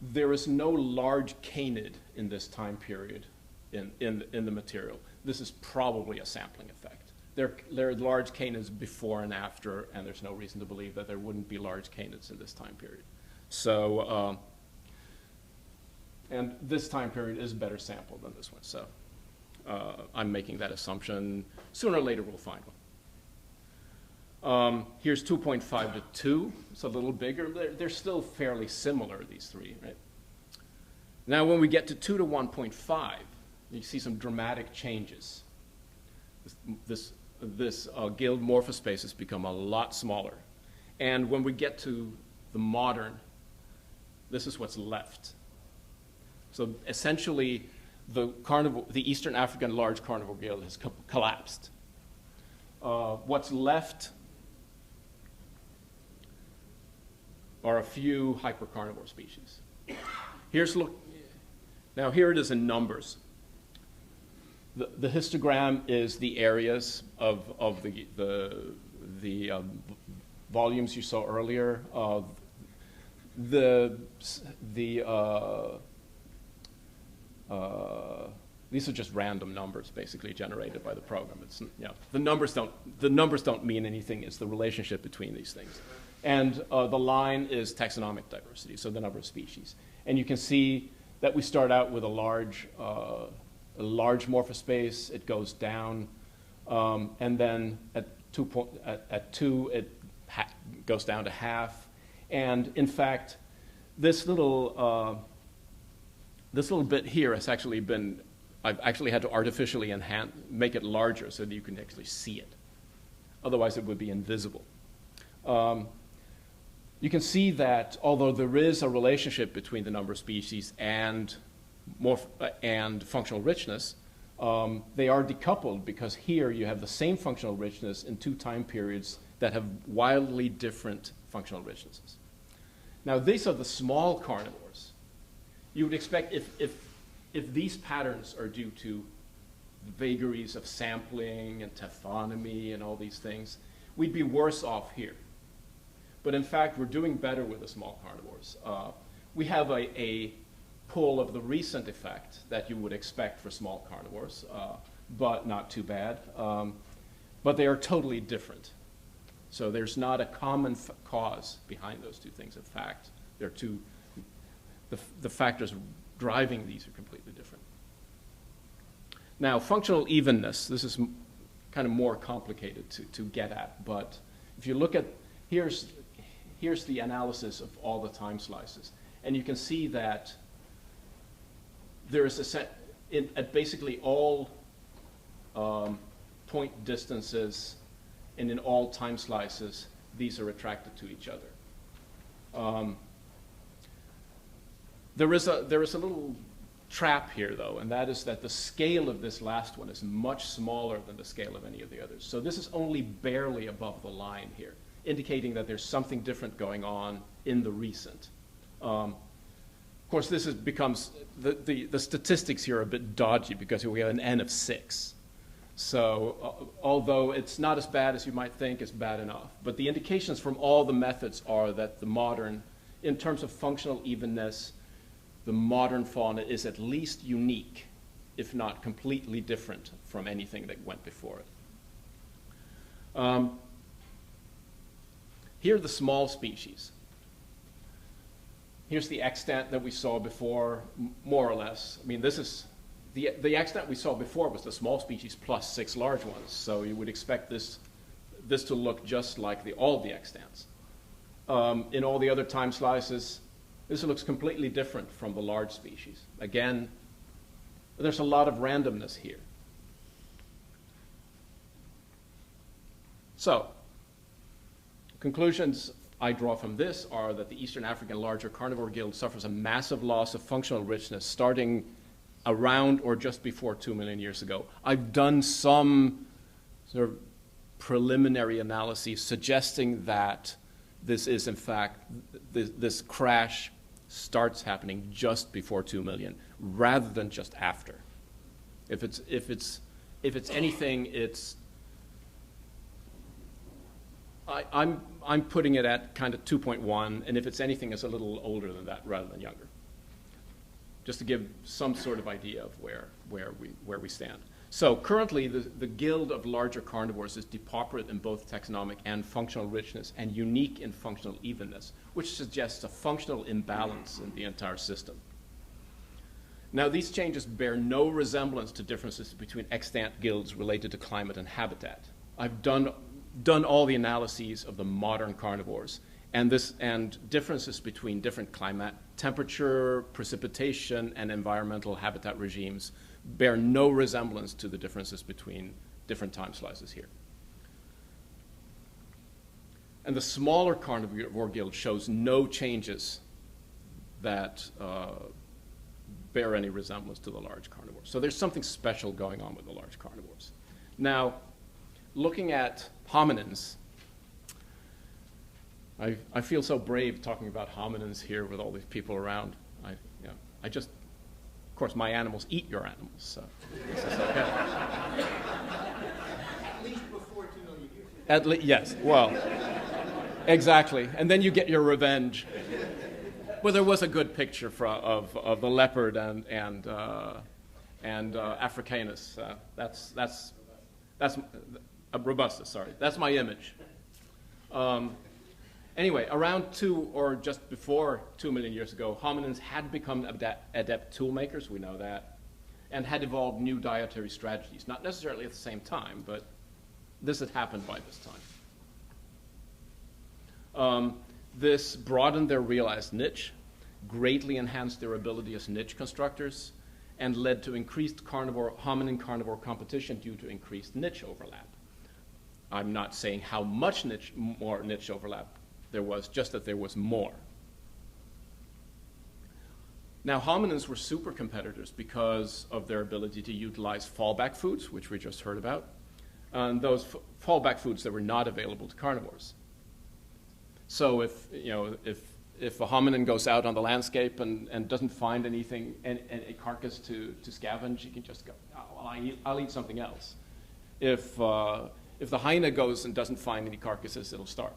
Speaker 6: There is no large canid in this time period in the material. This is probably a sampling effect. There are large canids before and after, and there's no reason to believe that there wouldn't be large canids in this time period. So, and this time period is better sampled than this one. So I'm making that assumption. Sooner or later we'll find one. Here's 2.5 to 2. It's a little bigger. They're still fairly similar, these three, right? Now when we get to 2 to 1.5, you see some dramatic changes. This guild morphospace has become a lot smaller. And when we get to the modern This is what's left. So essentially, the Eastern African large carnivore gill has collapsed. What's left are a few hypercarnivore species. Now here it is in numbers. The histogram is the areas of the volumes you saw earlier. These are just random numbers, basically generated by the program. It's, the numbers don't mean anything. It's the relationship between these things. And the line is taxonomic diversity, so the number of species. And you can see that we start out with a large morphospace. It goes down, and then at 2 it goes down to half. And in fact, this little bit here has actually been, I've actually had to artificially make it larger so that you can actually see it. Otherwise, it would be invisible. You can see that although there is a relationship between the number of species and functional richness, they are decoupled because here you have the same functional richness in 2 time periods that have wildly different functional richnesses. Now, these are the small carnivores. You would expect if these patterns are due to the vagaries of sampling and taphonomy and all these things, we'd be worse off here. But in fact, we're doing better with the small carnivores. We have a pull of the recent effect that you would expect for small carnivores, but not too bad. But they are totally different. So there's not a common cause behind those two things. In fact, they're the factors driving these are completely different. Now, functional evenness, this is kind of more complicated to get at, but if you look at, here's the analysis of all the time slices, and you can see that there is a set, at basically all point distances and in all time slices, these are attracted to each other. There is a little trap here, though, and that is that the scale of this last one is much smaller than the scale of any of the others. So this is only barely above the line here, indicating that there's something different going on in the recent. Of course, this becomes, the statistics here are a bit dodgy because we have an N of 6. So although it's not as bad as you might think, it's bad enough. But the indications from all the methods are that the modern, in terms of functional evenness, the modern fauna is at least unique, if not completely different from anything that went before it. Here are the small species. Here's the extant that we saw before, more or less. I mean, this is, the extant we saw before was the small species plus 6 large ones. So you would expect this to look just like all the extants. In all the other time slices, this looks completely different from the large species. Again, there's a lot of randomness here. So, conclusions I draw from this are that the Eastern African larger carnivore guild suffers a massive loss of functional richness starting around or just before 2 million years ago. I've done some sort of preliminary analyses suggesting that this is, in fact, this crash starts happening just before 2 million, rather than just after. If it's anything, it's I'm putting it at kind of 2.1, and if it's anything, it's a little older than that rather than younger. Just to give some sort of idea of where we stand. So currently, the guild of larger carnivores is depauperate in both taxonomic and functional richness, and unique in functional evenness, which suggests a functional imbalance in the entire system. Now, these changes bear no resemblance to differences between extant guilds related to climate and habitat. I've done all the analyses of the modern carnivores, and differences between different climate, temperature, precipitation, and environmental habitat regimes bear no resemblance to the differences between different time slices here. And the smaller carnivore guild shows no changes that bear any resemblance to the large carnivores. So there's something special going on with the large carnivores. Now, looking at hominins, I feel so brave talking about hominins here with all these people around. I just, of course, my animals eat your animals, so this is okay.
Speaker 5: At least before 2 million years.
Speaker 6: Yes, well, exactly. And then you get your revenge. Well, there was a good picture of the leopard and Africanus. That's robustus. Sorry, that's my image. Anyway, around 2 or just before 2 million years ago, hominins had become adept tool makers. We know that, and had evolved new dietary strategies. Not necessarily at the same time, but this had happened by this time. This broadened their realized niche, greatly enhanced their ability as niche constructors, and led to increased hominin-carnivore competition due to increased niche overlap. I'm not saying how much more niche overlap there was, just that there was more. Now, hominins were super competitors because of their ability to utilize fallback foods, which we just heard about, and those fallback foods that were not available to carnivores. So if a hominin goes out on the landscape and doesn't find anything, a carcass to scavenge, he can just go, oh, well, I'll eat something else. If the hyena goes and doesn't find any carcasses, it'll starve.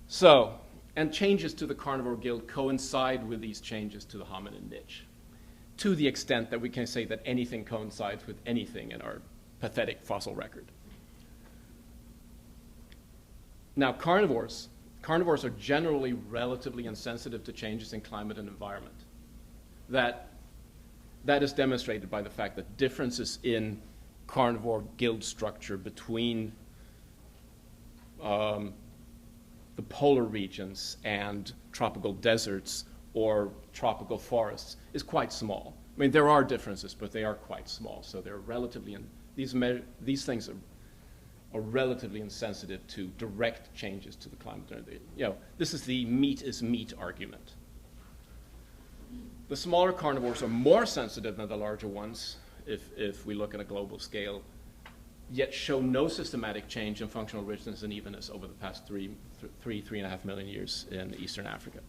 Speaker 6: So, and changes to the carnivore guild coincide with these changes to the hominin niche, to the extent that we can say that anything coincides with anything in our pathetic fossil record. Now, carnivores are generally relatively insensitive to changes in climate and environment. That is demonstrated by the fact that differences in carnivore guild structure between the polar regions and tropical deserts or tropical forests is quite small. I mean, there are differences, but they are quite small. So they're relatively, these things are relatively insensitive to direct changes to the climate. This is the meat is meat argument. The smaller carnivores are more sensitive than the larger ones, if we look at a global scale, yet show no systematic change in functional richness and evenness over the past 3.5 million years in Eastern Africa.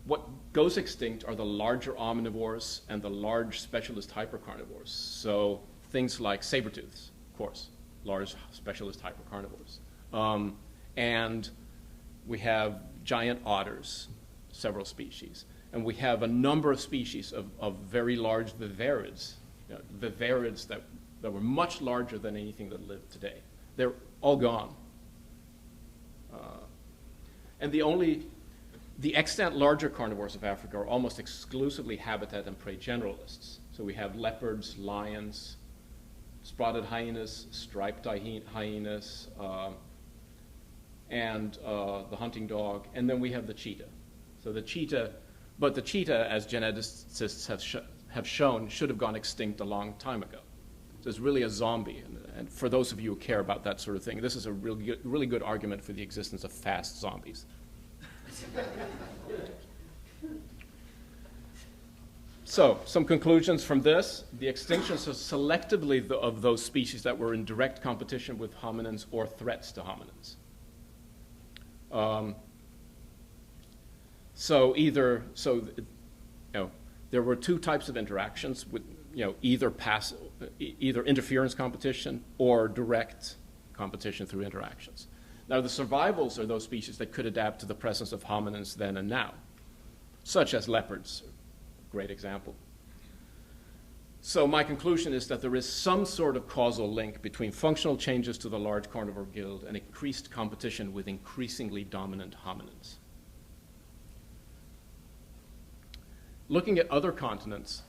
Speaker 6: What goes extinct are the larger omnivores and the large specialist hypercarnivores. So things like saber-tooths, of course, large specialist hypercarnivores. And we have giant otters, several species. And we have a number of species of very large vivarids, vivarids that were much larger than anything that lived today. They're all gone. And the extant larger carnivores of Africa are almost exclusively habitat and prey generalists. So we have leopards, lions, spotted hyenas, striped hyenas, and the hunting dog, and then we have the cheetah. So the cheetah, but the cheetah, as geneticists have shown, should have gone extinct a long time ago. So it's really a zombie, and for those of you who care about that sort of thing, this is a really good argument for the existence of fast zombies. So, some conclusions from this. The extinctions are selectively of those species that were in direct competition with hominins or threats to hominins. There were two types of interactions with, either interference competition or direct competition through interactions. Now, the survivals are those species that could adapt to the presence of hominins then and now, such as leopards, great example. So my conclusion is that there is some sort of causal link between functional changes to the large carnivore guild and increased competition with increasingly dominant hominins. Looking at other continents,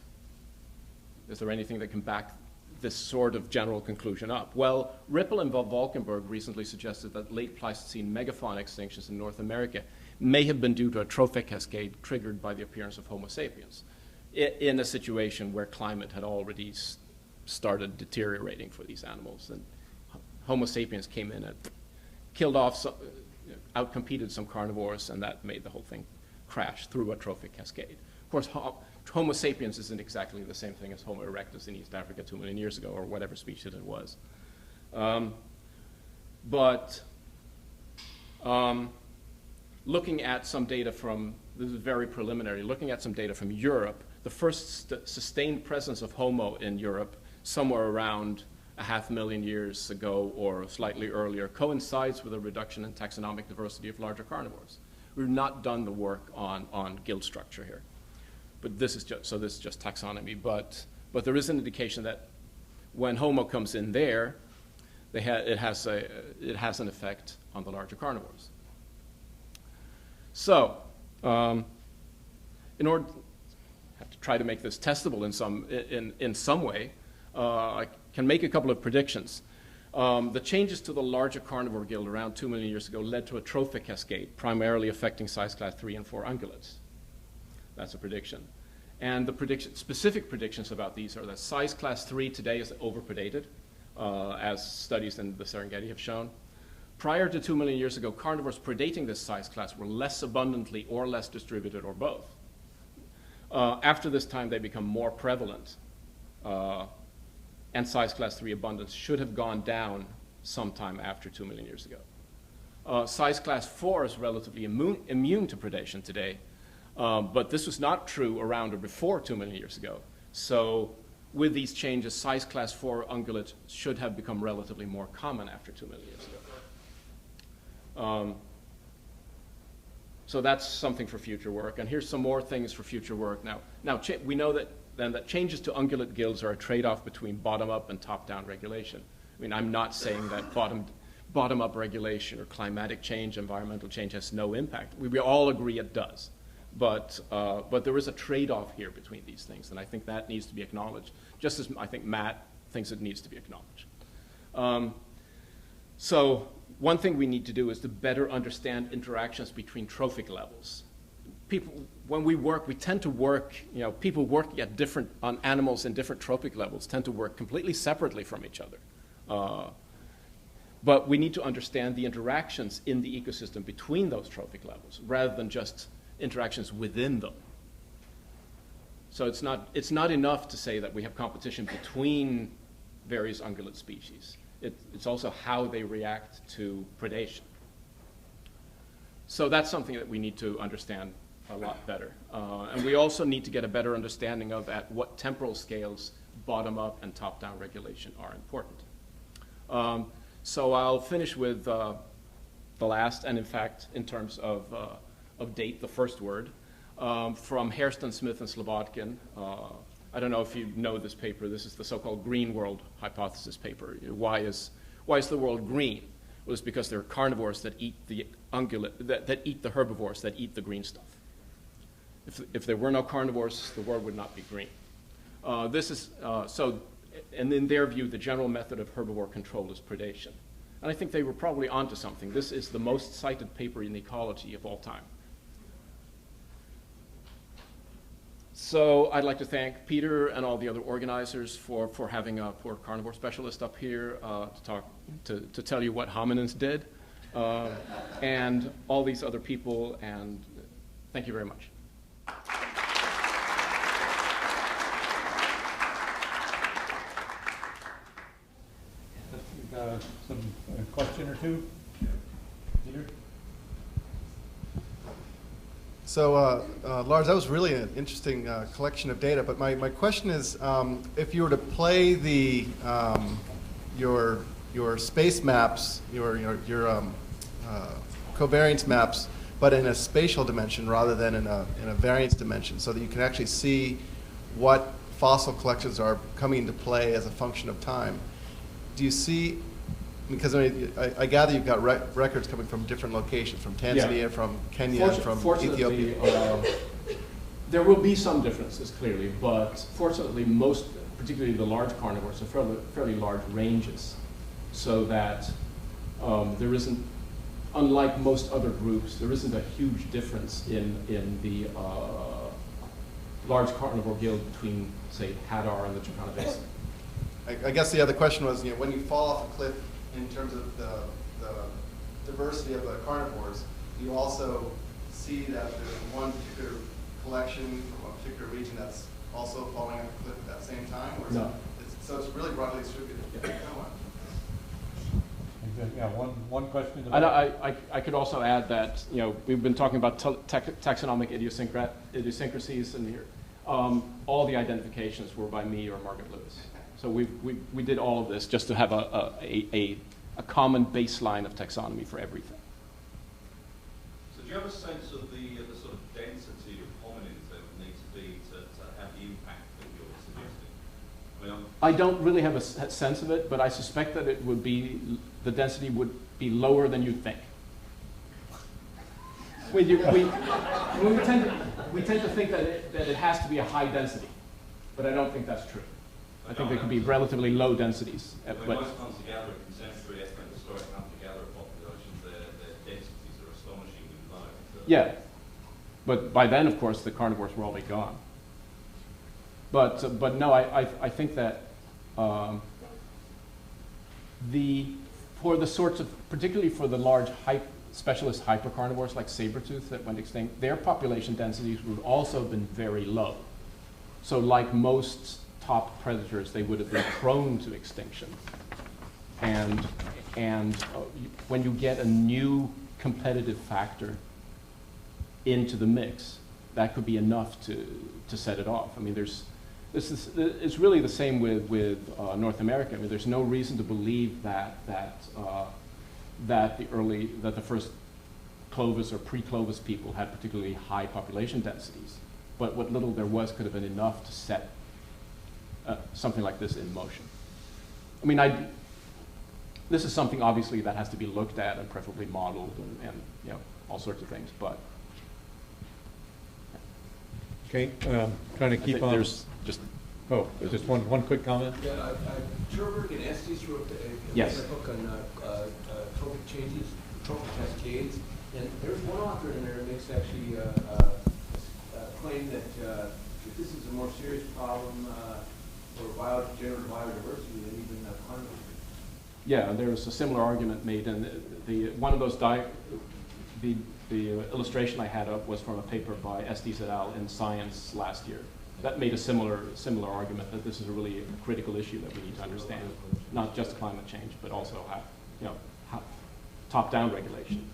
Speaker 6: is there anything that can back this sort of general conclusion up? Well, Ripple and Valkenburg recently suggested that late Pleistocene megafauna extinctions in North America may have been due to a trophic cascade triggered by the appearance of Homo sapiens in a situation where climate had already started deteriorating for these animals. And Homo sapiens came in and killed off outcompeted some carnivores, and that made the whole thing crash through a trophic cascade. Of course, Homo sapiens isn't exactly the same thing as Homo erectus in East Africa 2 million years ago, or whatever species it was. Looking at some data from, this is very preliminary, looking at some data from Europe, the first sustained presence of Homo in Europe, somewhere around 500,000 years ago or slightly earlier, coincides with a reduction in taxonomic diversity of larger carnivores. We've not done the work on gill structure here. But this is just taxonomy. But there is an indication that when Homo comes in there, it has an effect on the larger carnivores. So, in order, I have to try to make this testable in some way. I can make a couple of predictions. The changes to the larger carnivore guild around 2 million years ago led to a trophic cascade, primarily affecting size class 3 and 4 ungulates. That's a prediction. And the specific predictions about these are that size class 3 today is overpredated, as studies in the Serengeti have shown. Prior to 2 million years ago, carnivores predating this size class were less abundantly or less distributed or both. After this time, they become more prevalent, and size class 3 abundance should have gone down sometime after 2 million years ago. Size class 4 is relatively immune to predation today, but this was not true around or before 2 million years ago. So with these changes, size class 4 ungulates should have become relatively more common after 2 million years ago. So that's something for future work. And here's some more things for future work. Now we know that changes to ungulate gills are a trade-off between bottom-up and top-down regulation. I mean, I'm not saying that bottom-up regulation or climatic change, environmental change has no impact. We all agree it does. But there is a trade-off here between these things, and I think that needs to be acknowledged, just as I think Matt thinks it needs to be acknowledged. So one thing we need to do is to better understand interactions between trophic levels. People, when we work, we tend to work, people working on animals in different trophic levels tend to work completely separately from each other. But we need to understand the interactions in the ecosystem between those trophic levels, rather than just interactions within them. So it's not enough to say that we have competition between various ungulate species. It's also how they react to predation. So that's something that we need to understand a lot better. And we also need to get a better understanding of at what temporal scales bottom-up and top-down regulation are important. So I'll finish with the last, and in fact, in terms of date, the first word, from Hairston, Smith, and Slobodkin. I don't know if you know this paper. This is the so-called green world hypothesis paper. Why is the world green? Well, it's because there are carnivores that eat the ungulate, that eat the herbivores that eat the green stuff. If there were no carnivores, the world would not be green. And in their view, the general method of herbivore control is predation. And I think they were probably onto something. This is the most cited paper in ecology of all time. So I'd like to thank Peter and all the other organizers for having a poor carnivore specialist up here to tell you what hominins did, and all these other people, and thank you very much.
Speaker 1: Some question or two? Peter?
Speaker 7: So, Lars, that was really an interesting collection of data. But my question is, if you were to play your space maps, your covariance maps, but in a spatial dimension rather than in a variance dimension, so that you can actually see what fossil collections are coming into play as a function of time, do you see? Because I gather you've got records coming from different locations, from Tanzania,
Speaker 6: Yeah.
Speaker 7: from Kenya, from Ethiopia.
Speaker 6: There will be some differences, clearly, but fortunately most, particularly the large carnivores, are fairly large ranges, so that there isn't, unlike most other groups, there isn't a huge difference in the large carnivore guild between, say, Hadar and the Turkana Basin.
Speaker 7: I guess the other question was, when you fall off a cliff, in terms of the diversity of the carnivores, do you also see that there's one particular collection from a particular region that's also falling off a cliff at that same time? Or is
Speaker 6: No.
Speaker 7: So it's really broadly distributed?
Speaker 1: Yeah, one question.
Speaker 6: And I could also add that, you know, we've been talking about taxonomic idiosyncrasies in here. All the identifications were by me or Margaret Lewis. So we did all of this just to have a common baseline of taxonomy for everything.
Speaker 4: So do you have a sense of the sort of density of hominins that would need to be to have the impact that you're suggesting? I mean,
Speaker 6: I don't really have a sense of it, but I suspect that it would be, the density would be lower than you think. We tend to think that it has to be a high density, but I don't think that's true. I think there could be relatively low densities.
Speaker 4: When most hunter-gatherer, contemporary ethnic historic hunter-gatherer populations, their densities are astonishingly low. So
Speaker 6: Yeah, but by then, of course, the carnivores were already gone. But no, I think that for the sorts of, particularly for the large specialist hypercarnivores like saber-tooth that went extinct, their population densities would also have been very low. So like most top predators, they would have been prone to extinction. And when you get a new competitive factor into the mix, that could be enough to set it off. I mean, it's really the same with North America. I mean, there's no reason to believe that the first Clovis or pre-Clovis people had particularly high population densities. But what little there was could have been enough to set something like this in motion. I mean, this is something obviously that has to be looked at and preferably modeled and you know, all sorts of things. But
Speaker 1: Okay, trying to keep on.
Speaker 6: There's just
Speaker 1: one quick comment.
Speaker 8: Yeah, Turberg and Estes wrote
Speaker 6: Yes.
Speaker 8: a book on trophic changes, trophic cascades, and there's one author in there that makes actually a claim that this is a more serious problem for general biodiversity than even climate change.
Speaker 6: Yeah, there was a similar argument made, and one of those the illustration I had up was from a paper by Estes et al. In Science last year. That made a similar argument that this is a really critical issue that we need to understand, not just climate change, but also how top-down regulation.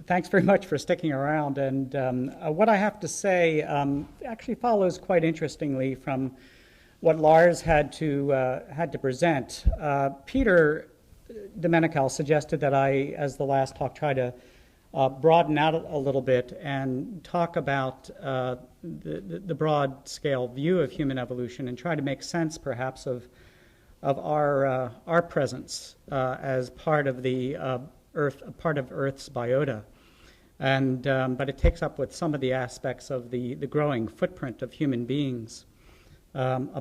Speaker 9: Thanks very much for sticking around. And what I have to say actually follows quite interestingly from what Lars had to present. Peter deMenocal suggested that I, as the last talk, try to broaden out a little bit and talk about the broad-scale view of human evolution and try to make sense, perhaps, of our presence as part of the Earth's biota, but it takes up with some of the aspects of the growing footprint of human beings on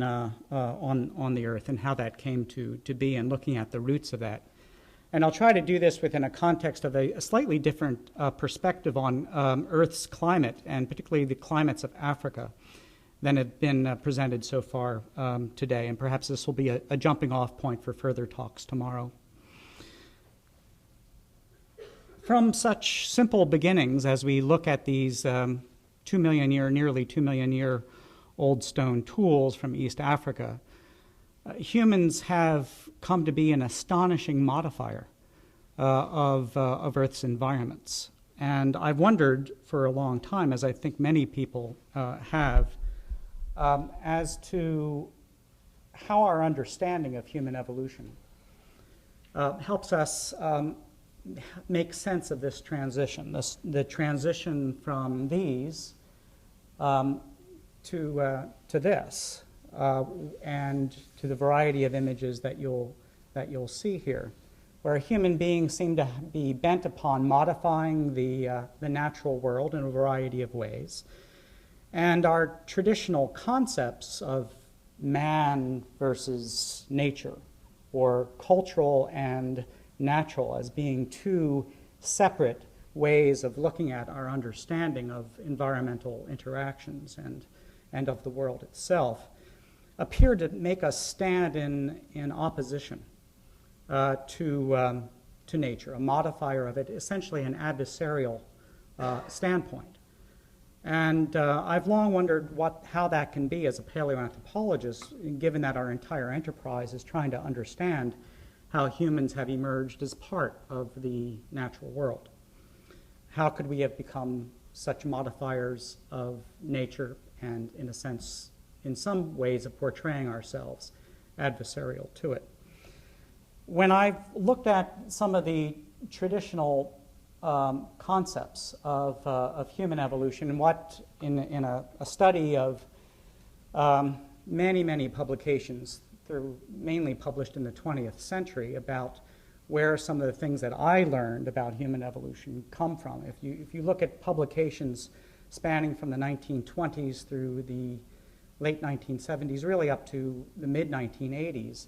Speaker 9: the Earth and how that came to be, and looking at the roots of that. And I'll try to do this within a context of a slightly different perspective on Earth's climate, and particularly the climates of Africa, than have been presented so far today. And perhaps this will be a jumping-off point for further talks tomorrow. From such simple beginnings as we look at these nearly 2 million year old stone tools from East Africa, humans have come to be an astonishing modifier of Earth's environments. And I've wondered for a long time, as I think many people have, as to how our understanding of human evolution helps us make sense of this transition, the transition from these to this, and to the variety of images that you'll see here, where human beings seem to be bent upon modifying the natural world in a variety of ways, and our traditional concepts of man versus nature, or cultural and natural, as being two separate ways of looking at our understanding of environmental interactions and of the world itself, appear to make us stand in opposition to nature, a modifier of it, essentially an adversarial standpoint. And I've long wondered how that can be as a paleoanthropologist, given that our entire enterprise is trying to understand how humans have emerged as part of the natural world. How could we have become such modifiers of nature and, in a sense, in some ways of portraying ourselves adversarial to it? When I've looked at some of the traditional concepts of human evolution, and what in a study of many, many publications, mainly published in the 20th century, about where some of the things that I learned about human evolution come from. If you look at publications spanning from the 1920s through the late 1970s, really up to the mid-1980s,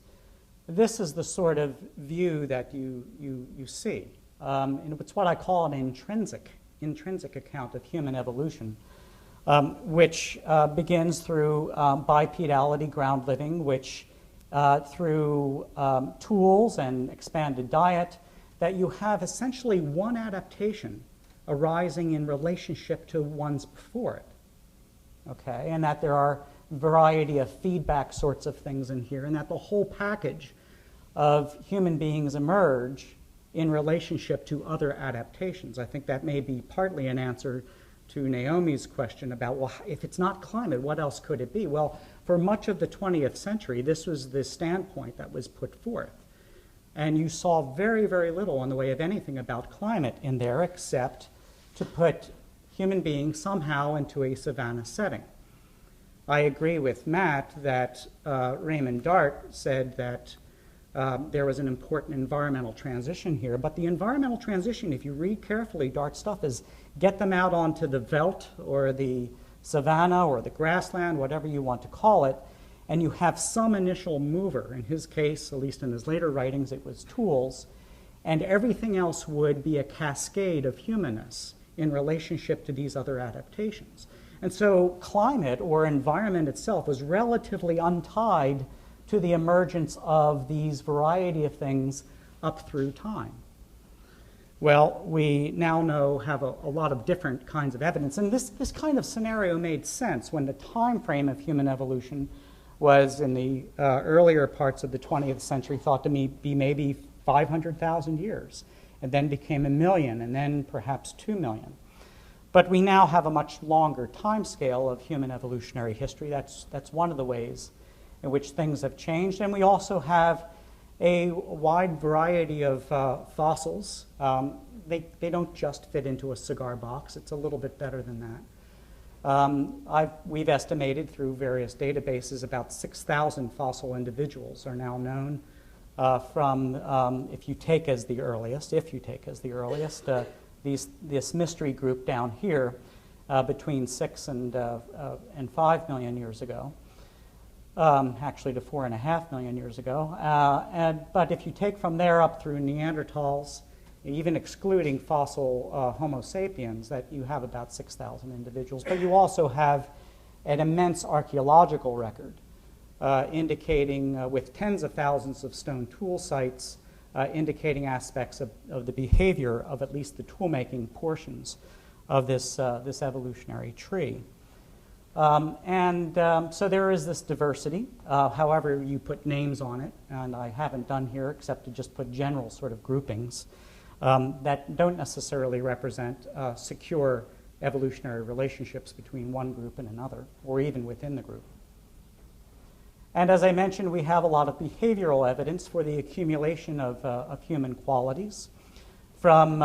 Speaker 9: this is the sort of view that you see. And it's what I call an intrinsic account of human evolution, which begins through bipedality, ground living, which through tools and expanded diet, that you have essentially one adaptation arising in relationship to ones before it. Okay, and that there are a variety of feedback sorts of things in here, and that the whole package of human beings emerge in relationship to other adaptations. I think that may be partly an answer to Naomi's question about, well, if it's not climate, what else could it be? Well, for much of the 20th century, this was the standpoint that was put forth. And you saw very, very little in the way of anything about climate in there except to put human beings somehow into a savanna setting. I agree with Matt that Raymond Dart said that there was an important environmental transition here, but the environmental transition, if you read carefully Dart's stuff, is get them out onto the veldt or the savanna or the grassland, whatever you want to call it, and you have some initial mover. In his case, at least in his later writings, it was tools, and everything else would be a cascade of humanness in relationship to these other adaptations. And so climate or environment itself was relatively untied to the emergence of these variety of things up through time. Well, we now have a lot of different kinds of evidence, and this kind of scenario made sense when the time frame of human evolution was in the earlier parts of the 20th century thought to be maybe 500,000 years, and then became 1 million, and then perhaps 2 million. But we now have a much longer time scale of human evolutionary history. That's one of the ways in which things have changed. And we also have a wide variety of fossils. They don't just fit into a cigar box. It's a little bit better than that. We've estimated through various databases about 6,000 fossil individuals are now known from, if you take as the earliest, this mystery group down here between 6 and 5 million years ago. Actually to 4.5 million years ago. But if you take from there up through Neanderthals, even excluding fossil Homo sapiens, that you have about 6,000 individuals. But you also have an immense archaeological record indicating, with tens of thousands of stone tool sites, indicating aspects of the behavior of at least the tool-making portions of this evolutionary tree. So there is this diversity, however you put names on it, and I haven't done here except to just put general sort of groupings that don't necessarily represent secure evolutionary relationships between one group and another, or even within the group. And as I mentioned, we have a lot of behavioral evidence for the accumulation of human qualities from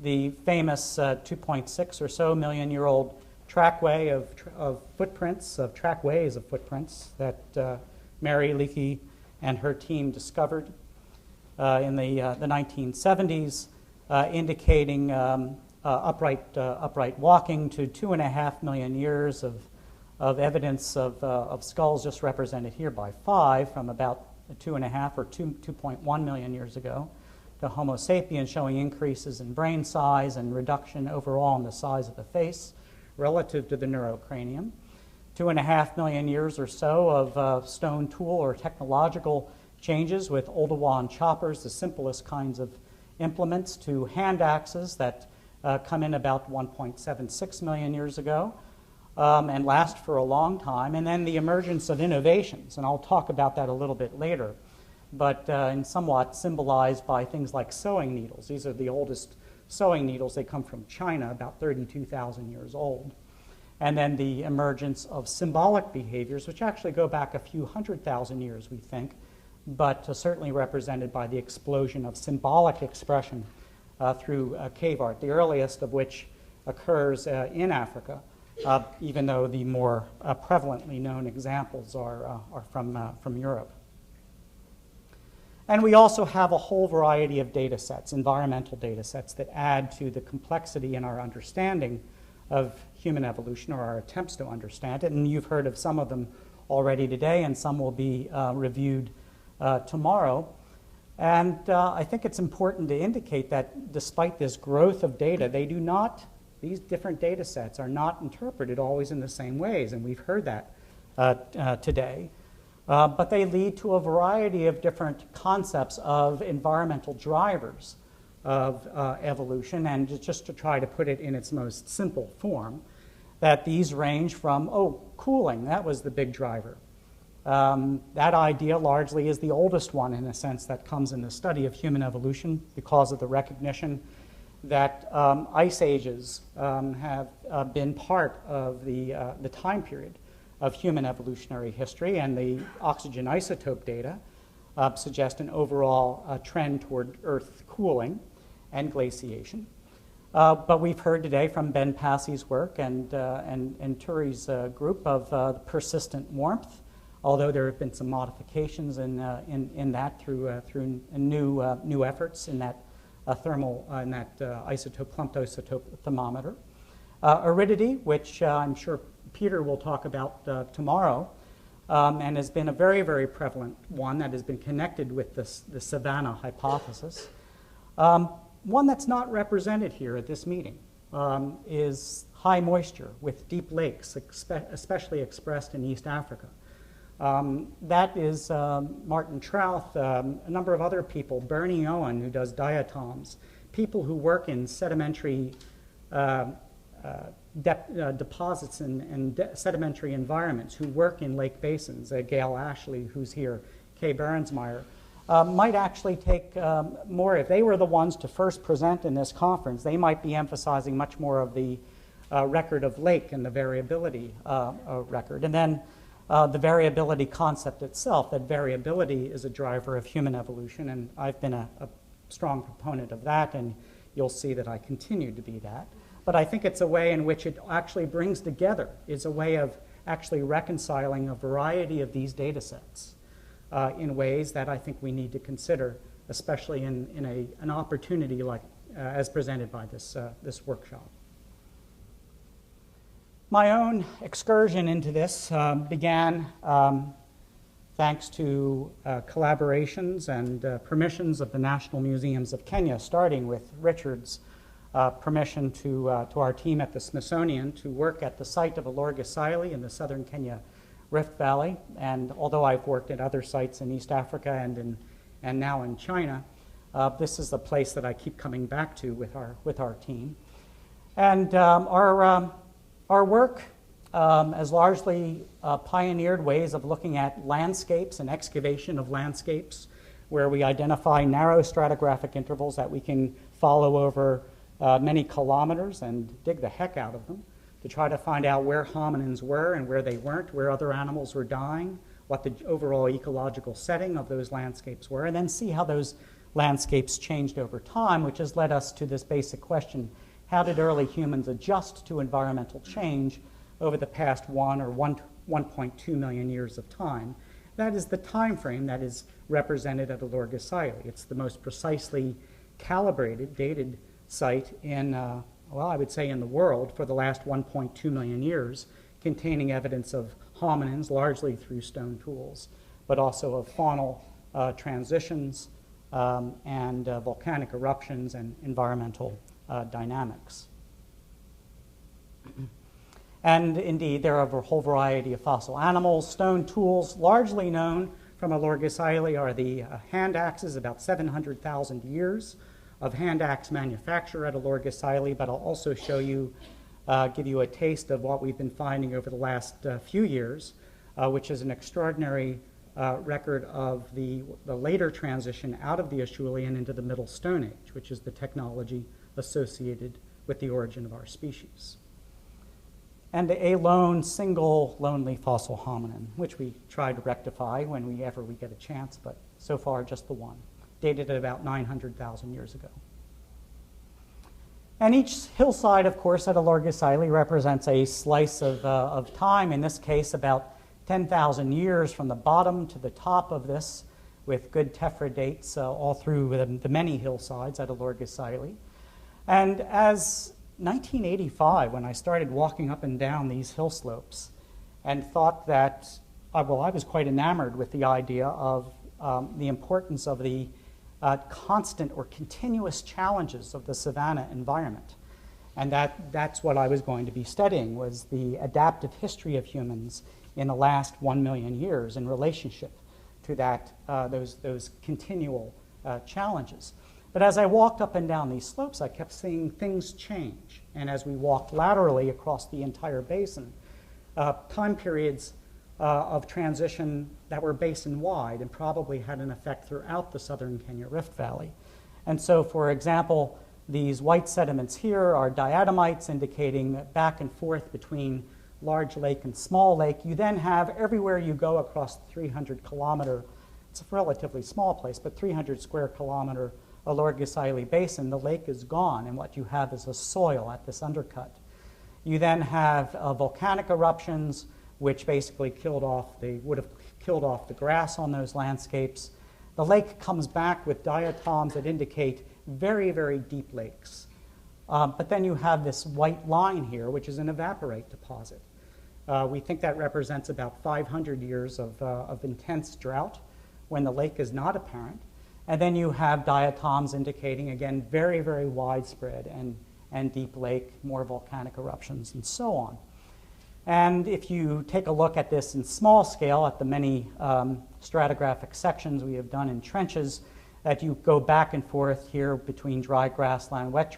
Speaker 9: the famous 2.6 or so million-year-old trackways of footprints that Mary Leakey and her team discovered in the 1970s, indicating upright walking to 2.5 million years of evidence of skulls, just represented here by 5, from about 2.5 or 2.1 million years ago, to Homo sapiens, showing increases in brain size and reduction overall in the size of the face relative to the neurocranium. 2.5 million years or so of stone tool or technological changes with Oldowan choppers, the simplest kinds of implements, to hand axes that come in about 1.76 million years ago and last for a long time, and then the emergence of innovations, and I'll talk about that a little bit later, but and somewhat symbolized by things like sewing needles. These are the oldest sewing needles. They come from China, about 32,000 years old. And then the emergence of symbolic behaviors, which actually go back a few 100,000 years, we think, but certainly represented by the explosion of symbolic expression through cave art, the earliest of which occurs in Africa, even though the more prevalently known examples are from Europe. And we also have a whole variety of data sets, environmental data sets, that add to the complexity in our understanding of human evolution, or our attempts to understand it. And you've heard of some of them already today, and some will be reviewed tomorrow. And I think it's important to indicate that despite this growth of data, these different data sets are not interpreted always in the same ways, and we've heard that today. But they lead to a variety of different concepts of environmental drivers of evolution, and just to try to put it in its most simple form, that these range from, cooling, that was the big driver. That idea largely is the oldest one, in a sense, that comes in the study of human evolution because of the recognition that ice ages have been part of the time period of human evolutionary history, and the oxygen isotope data suggest an overall trend toward Earth cooling and glaciation. But we've heard today from Ben Passie's work and Turi's group of persistent warmth, although there have been some modifications in that through new efforts in that isotope, clumped isotope thermometer. Aridity, which I'm sure Peter will talk about tomorrow, and has been a very, very prevalent one that has been connected with the savanna hypothesis. One that's not represented here at this meeting is high moisture with deep lakes, especially expressed in East Africa. That is Martin Trouth, a number of other people, Bernie Owen, who does diatoms, people who work in sedimentary deposits and sedimentary environments, who work in lake basins, Gail Ashley, who's here, Kay Berensmeyer, might actually take more, if they were the ones to first present in this conference, they might be emphasizing much more of the record of lake and the variability record. And then the variability concept itself, that variability is a driver of human evolution, and I've been a strong proponent of that, and you'll see that I continue to be that. But I think it's a way in which it actually brings together, is a way of actually reconciling a variety of these data sets in ways that I think we need to consider, especially in an opportunity like as presented by this workshop. My own excursion into this began thanks to collaborations and permissions of the National Museums of Kenya, starting with Richard's permission to our team at the Smithsonian to work at the site of Olorgesailie Isle in the southern Kenya Rift Valley. And although I've worked at other sites in East Africa and now in China, this is the place that I keep coming back to with our team. And our work has largely pioneered ways of looking at landscapes and excavation of landscapes, where we identify narrow stratigraphic intervals that we can follow over many kilometers and dig the heck out of them to try to find out where hominins were and where they weren't, where other animals were dying, what the overall ecological setting of those landscapes were, and then see how those landscapes changed over time, which has led us to this basic question: how did early humans adjust to environmental change over the past 1.2 million years of time? That is the time frame that is represented at Olorgesailie Isle. It's the most precisely calibrated, dated site in, well, I would say in the world for the last 1.2 million years, containing evidence of hominins, largely through stone tools, but also of faunal transitions and volcanic eruptions and environmental dynamics. And indeed, there are a whole variety of fossil animals, stone tools, largely known from Alorgis Isle are the hand axes, about 700,000 years of hand axe manufacture at Alorgis Isle, but I'll also show you, give you a taste of what we've been finding over the last few years, which is an extraordinary record of the later transition out of the Acheulean into the Middle Stone Age, which is the technology associated with the origin of our species. And a lone, single, lonely fossil hominin, which we try to rectify whenever we get a chance, but so far just the one, dated at about 900,000 years ago. And each hillside, of course, at Alorgis Isle represents a slice of time, in this case about 10,000 years from the bottom to the top of this, with good tephra dates all through the many hillsides at Alorgis Isle. And as 1985, when I started walking up and down these hill slopes and thought that, well, I was quite enamored with the idea of the importance of the constant or continuous challenges of the savanna environment. And that's what I was going to be studying, was the adaptive history of humans in the last 1 million years in relationship to that, those continual challenges. But as I walked up and down these slopes, I kept seeing things change. And as we walked laterally across the entire basin, time periods of transition that were basin-wide and probably had an effect throughout the southern Kenya Rift Valley. And so, for example, these white sediments here are diatomites, indicating that back and forth between large lake and small lake. You then have, everywhere you go across the 300-kilometer, it's a relatively small place, but 300 square kilometer Alorgis Isle Basin, the lake is gone, and what you have is a soil at this undercut. You then have volcanic eruptions, which basically would have killed off the grass on those landscapes. The lake comes back with diatoms that indicate very, very deep lakes. But then you have this white line here, which is an evaporate deposit. We think that represents about 500 years of intense drought when the lake is not apparent. And then you have diatoms indicating, again, very, very widespread and deep lake, more volcanic eruptions, and so on. And if you take a look at this in small scale, at the many stratigraphic sections we have done in trenches, that you go back and forth here between dry grassland, wet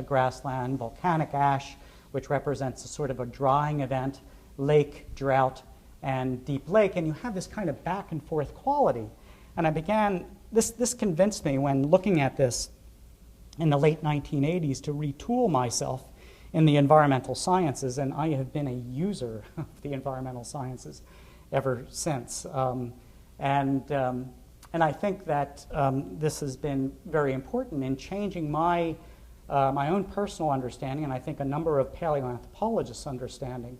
Speaker 9: grassland, volcanic ash, which represents a sort of a drying event, lake, drought, and deep lake, and you have this kind of back and forth quality. And I began, this convinced me when looking at this in the late 1980s to retool myself in the environmental sciences, and I have been a user of the environmental sciences ever since. And I think that this has been very important in changing my own personal understanding, and I think a number of paleoanthropologists' understanding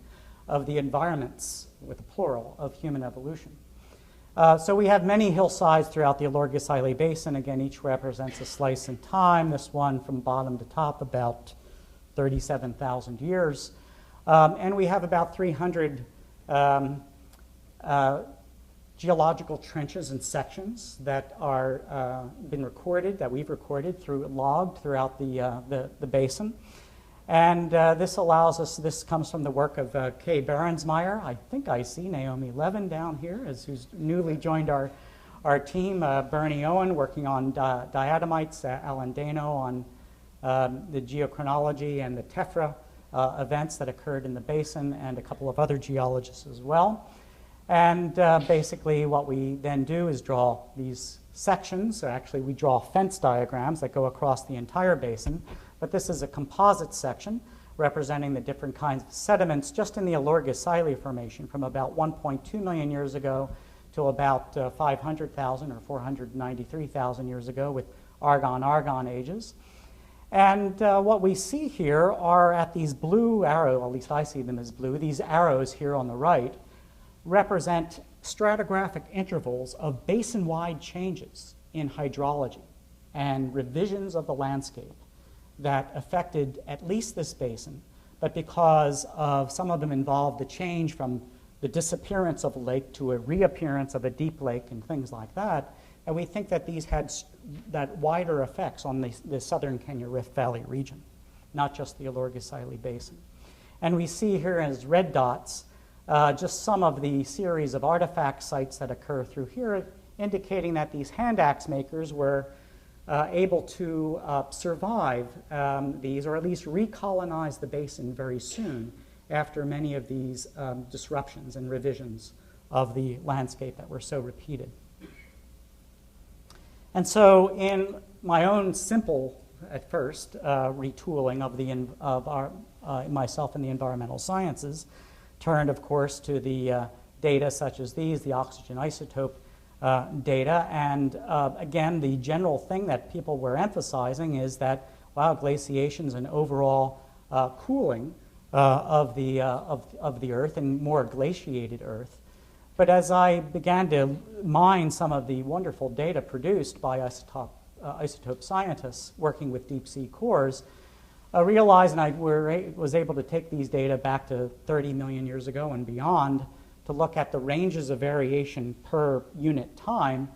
Speaker 9: of the environments, with a plural, of human evolution. So we have many hillsides throughout the Alorgis Isle Basin. Again, each represents a slice in time. This one from bottom to top, about 37,000 years. And we have about 300 geological trenches and sections that are been recorded, that we've recorded logged throughout the basin. And this allows us, this comes from the work of Kay Berensmeyer. I think I see Naomi Levin down here, who's newly joined our team. Bernie Owen working on diatomites, Alan Dano on the geochronology and the tephra events that occurred in the basin, and a couple of other geologists as well. And basically what we then do is draw these sections. So actually we draw fence diagrams that go across the entire basin. But this is a composite section representing the different kinds of sediments just in the Alorgis Isle Formation from about 1.2 million years ago to about 500,000 or 493,000 years ago with Argon-Argon ages. And what we see here are at these blue arrows, at least I see them as blue, these arrows here on the right represent stratigraphic intervals of basin-wide changes in hydrology and revisions of the landscape that affected at least this basin, but because of some of them involved the change from the disappearance of a lake to a reappearance of a deep lake and things like that, and we think that these had that wider effects on the southern Kenya Rift Valley region, not just the Alorgis Isle Basin. And we see here as red dots just some of the series of artifact sites that occur through here, indicating that these hand axe makers were able to survive these, or at least recolonize the basin very soon after many of these disruptions and revisions of the landscape that were so repeated. And so in my own simple, at first, retooling of myself in the environmental sciences, turned, of course, to the data such as these, the oxygen isotope data. And again, the general thing that people were emphasizing is that, wow, glaciations and overall cooling of the Earth and more glaciated Earth. But as I began to mine some of the wonderful data produced by isotope scientists working with deep sea cores, I realized, and I was able to take these data back to 30 million years ago and beyond to look at the ranges of variation per unit time,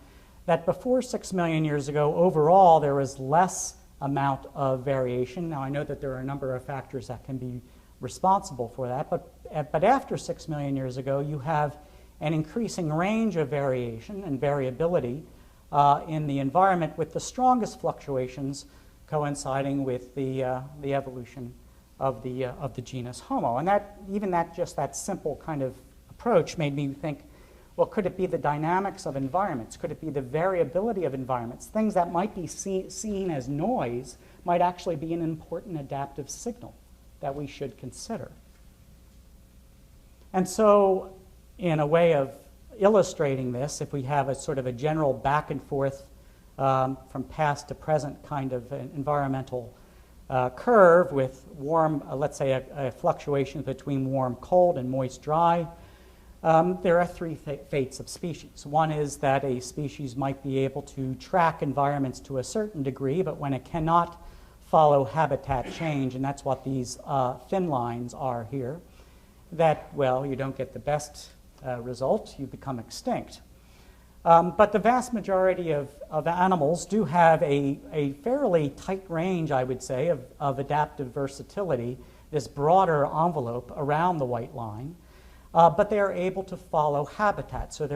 Speaker 9: that before 6 million years ago, overall, there was less amount of variation. Now, I know that there are a number of factors that can be responsible for that, but after 6 million years ago, you have an increasing range of variation and variability in the environment, with the strongest fluctuations coinciding with the evolution of the genus Homo. And just that simple kind of approach made me think, well, could it be the dynamics of environments? Could it be the variability of environments? Things that might be seen as noise might actually be an important adaptive signal that we should consider. And so, in a way of illustrating this, if we have a sort of a general back and forth from past to present kind of an environmental curve with warm, let's say a fluctuation between warm, cold, and moist, dry, there are three fates of species. One is that a species might be able to track environments to a certain degree, but when it cannot follow habitat change, and that's what these thin lines are here, that, well, you don't get the best result, you become extinct. But the vast majority of animals do have a fairly tight range, I would say, of adaptive versatility, this broader envelope around the white line, but they are able to follow habitat. So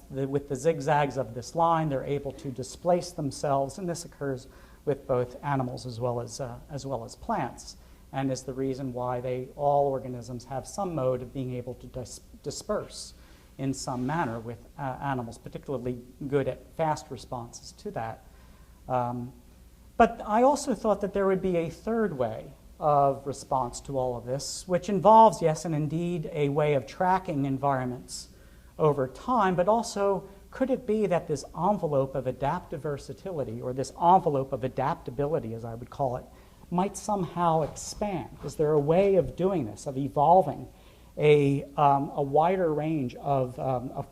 Speaker 9: with the zigzags of this line, they're able to displace themselves, and this occurs with both animals as well as plants, and is the reason why all organisms have some mode of being able to disperse in some manner, with animals particularly good at fast responses to that. But I also thought that there would be a third way of response to all of this, which involves, yes, and indeed, a way of tracking environments over time, but also could it be that this envelope of adaptive versatility, or this envelope of adaptability, as I would call it, might somehow expand? Is there a way of doing this, of evolving a wider range of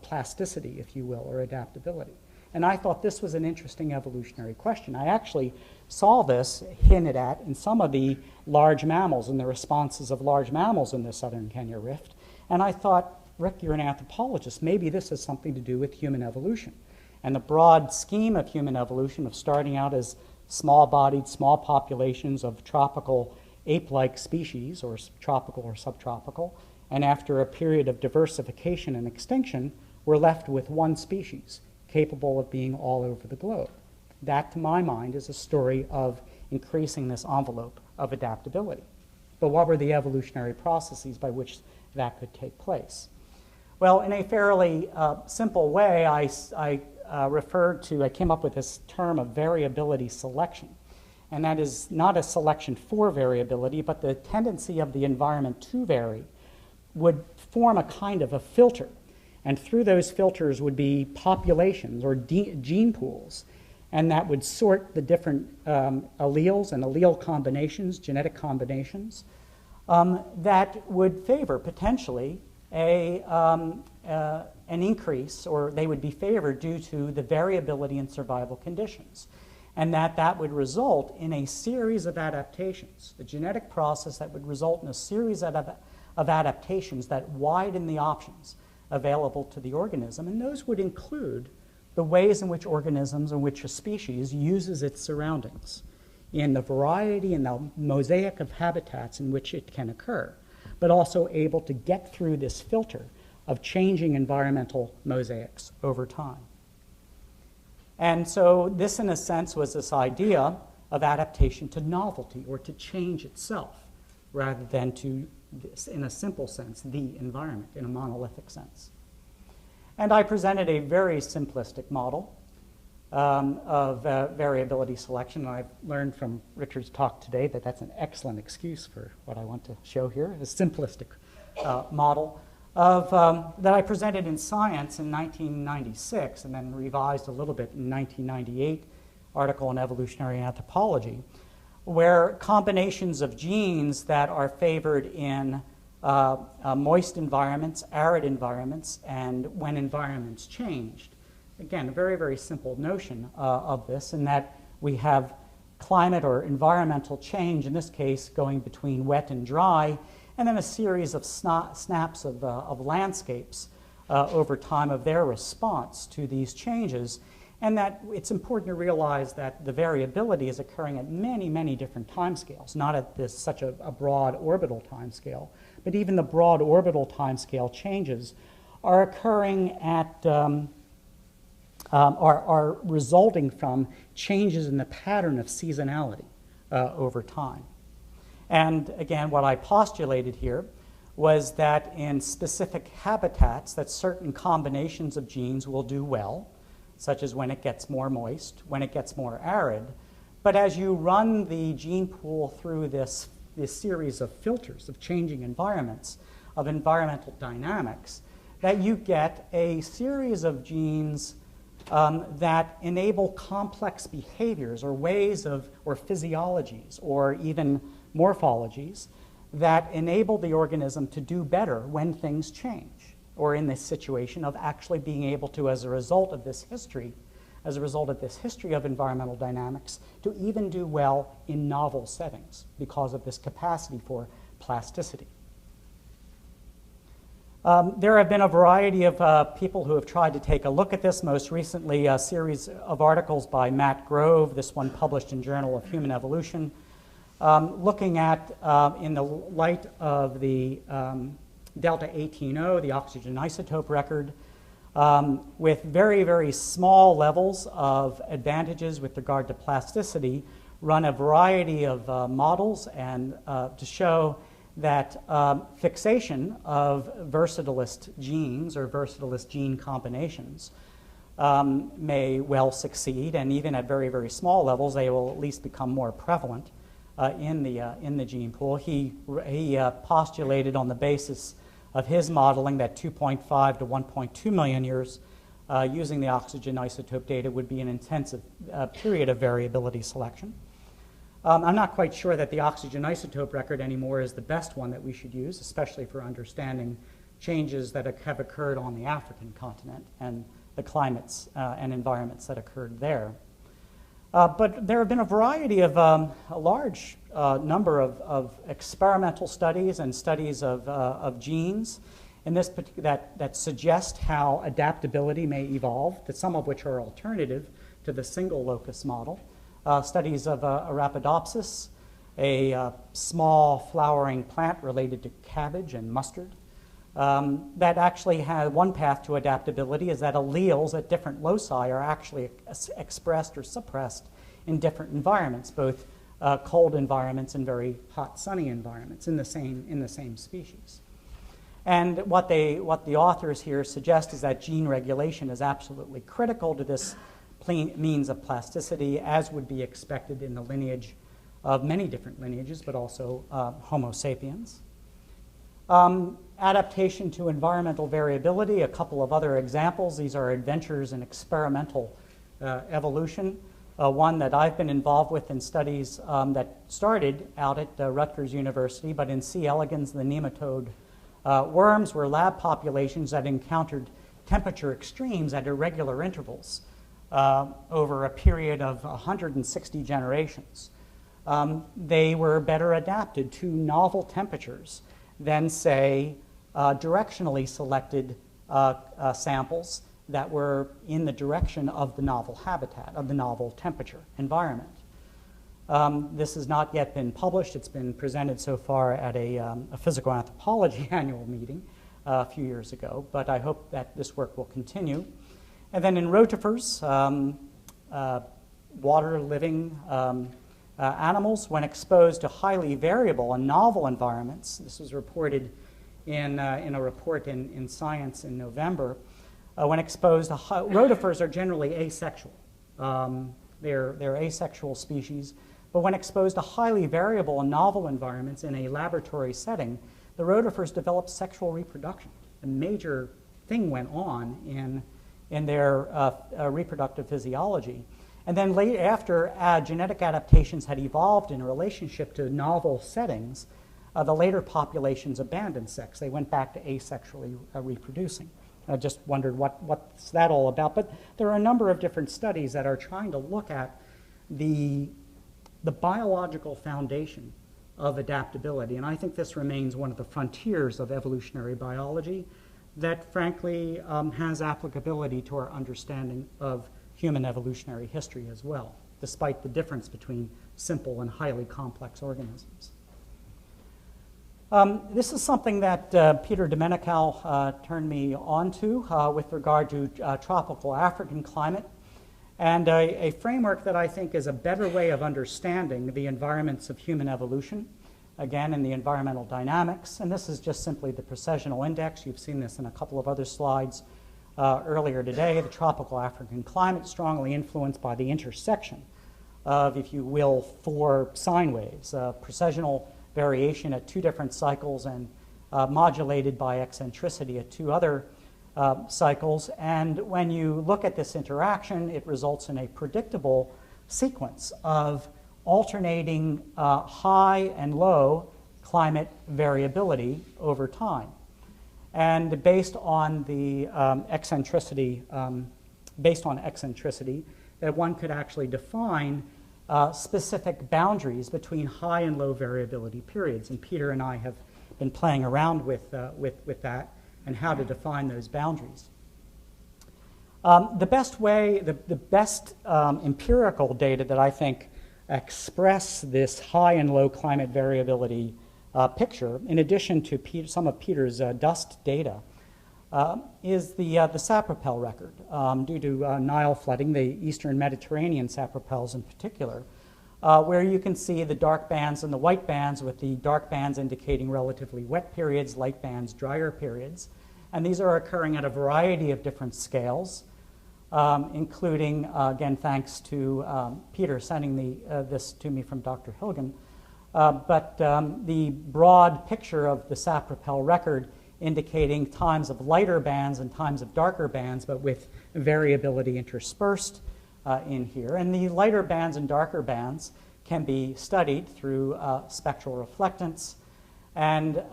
Speaker 9: plasticity, if you will, or adaptability? And I thought this was an interesting evolutionary question. I actually saw this hinted at in some of the large mammals and the responses of large mammals in the southern Kenya Rift. And I thought, Rick, you're an anthropologist. Maybe this has something to do with human evolution. And the broad scheme of human evolution, of starting out as small-bodied, small populations of tropical ape-like species, or tropical or subtropical, and after a period of diversification and extinction, we're left with one species capable of being all over the globe. That, to my mind, is a story of increasing this envelope of adaptability. But what were the evolutionary processes by which that could take place? Well, in a fairly simple way, I came up with this term of variability selection. And that is not a selection for variability, but the tendency of the environment to vary would form a kind of a filter. And through those filters would be populations or gene pools. And that would sort the different alleles and allele combinations, genetic combinations, that would favor potentially an increase, or they would be favored due to the variability in survival conditions. And that would result in a series of adaptations, the genetic process that would result in a series of adaptations that widen the options available to the organism. And those would include the ways in which organisms, in which a species uses its surroundings, in the variety and the mosaic of habitats in which it can occur. but also able to get through this filter of changing environmental mosaics over time. And so this, in a sense, was this idea of adaptation to novelty or to change itself, rather than to, in a simple sense, the environment, in a monolithic sense. And I presented a very simplistic model of variability selection. And I've learned from Richard's talk today that that's an excellent excuse for what I want to show here, a simplistic model of, that I presented in Science in 1996 and then revised a little bit in 1998, article in Evolutionary Anthropology, where combinations of genes that are favored in moist environments, arid environments, and when environments changed. Again, a very, very simple notion of this, in that we have climate or environmental change, in this case going between wet and dry, and then a series of snaps of landscapes over time of their response to these changes. And that it's important to realize that the variability is occurring at many, many different timescales, not at this such a broad orbital timescale, but even the broad orbital timescale changes are occurring at, are resulting from changes in the pattern of seasonality over time. And again, what I postulated here was that in specific habitats that certain combinations of genes will do well, such as when it gets more moist, when it gets more arid. But as you run the gene pool through this series of filters of changing environments, of environmental dynamics, that you get a series of genes that enable complex behaviors or ways of, or physiologies, or even morphologies that enable the organism to do better when things change, or in this situation of actually being able to, as a result of this history of environmental dynamics, to even do well in novel settings because of this capacity for plasticity. There have been a variety of people who have tried to take a look at this. Most recently, a series of articles by Matt Grove, this one published in Journal of Human Evolution, looking at, in the light of the Delta 18O, the oxygen isotope record, with very, very small levels of advantages with regard to plasticity, run a variety of models and to show that fixation of versatilist genes or versatilist gene combinations may well succeed, and even at very, very small levels, they will at least become more prevalent in the gene pool. He postulated on the basis of his modeling that 2.5 to 1.2 million years using the oxygen isotope data would be an intensive period of variability selection. I'm not quite sure that the oxygen isotope record anymore is the best one that we should use, especially for understanding changes that have occurred on the African continent and the climates and environments that occurred there. But there have been a variety of a large number of experimental studies and studies of genes in this that suggest how adaptability may evolve, that some of which are alternative to the single locus model. Studies of Arabidopsis, a small flowering plant related to cabbage and mustard, that actually had one path to adaptability is that alleles at different loci are actually expressed or suppressed in different environments, both cold environments and very hot, sunny environments in the same species. And what the authors here suggest is that gene regulation is absolutely critical to this means of plasticity, as would be expected in the lineage of many different lineages, but also Homo sapiens. Adaptation to environmental variability, a couple of other examples. These are adventures in experimental evolution. One that I've been involved with in studies that started out at Rutgers University, but in C. elegans, the nematode worms were lab populations that encountered temperature extremes at irregular intervals over a period of 160 generations. They were better adapted to novel temperatures than, say, directionally selected samples that were in the direction of the novel habitat, of the novel temperature environment. This has not yet been published. It's been presented so far at a physical anthropology annual meeting a few years ago, but I hope that this work will continue. And then in rotifers, water-living animals, when exposed to highly variable and novel environments, this was reported in a report in Science in November, when exposed to rotifers are generally asexual. They're asexual species, but when exposed to highly variable and novel environments in a laboratory setting, the rotifers developed sexual reproduction. A major thing went on in their reproductive physiology. And then later, after genetic adaptations had evolved in relationship to novel settings, the later populations abandoned sex. They went back to asexually reproducing. I just wondered what's that all about. But there are a number of different studies that are trying to look at the biological foundation of adaptability. And I think this remains one of the frontiers of evolutionary biology that, frankly, has applicability to our understanding of human evolutionary history as well, despite the difference between simple and highly complex organisms. This is something that Peter deMenocal turned me on to with regard to tropical African climate, and a framework that I think is a better way of understanding the environments of human evolution, again, in the environmental dynamics. And this is just simply the precessional index. You've seen this in a couple of other slides earlier today. The tropical African climate strongly influenced by the intersection of, if you will, 4 sine waves, precessional variation at 2 different cycles and modulated by eccentricity at 2 other cycles. And when you look at this interaction, it results in a predictable sequence of alternating high and low climate variability over time. And based on the eccentricity, that one could actually define specific boundaries between high and low variability periods. And Peter and I have been playing around with that and how to define those boundaries. The best empirical data that I think express this high and low climate variability picture, in addition to some of Peter's dust data, is the sapropel record. Due to Nile flooding, the eastern Mediterranean sapropels in particular, where you can see the dark bands and the white bands, with the dark bands indicating relatively wet periods, light bands drier periods. And these are occurring at a variety of different scales, including, again, thanks to Peter sending this to me from Dr. Hilgen, but the broad picture of the sapropel record indicating times of lighter bands and times of darker bands, but with variability interspersed in here. And the lighter bands and darker bands can be studied through spectral reflectance. And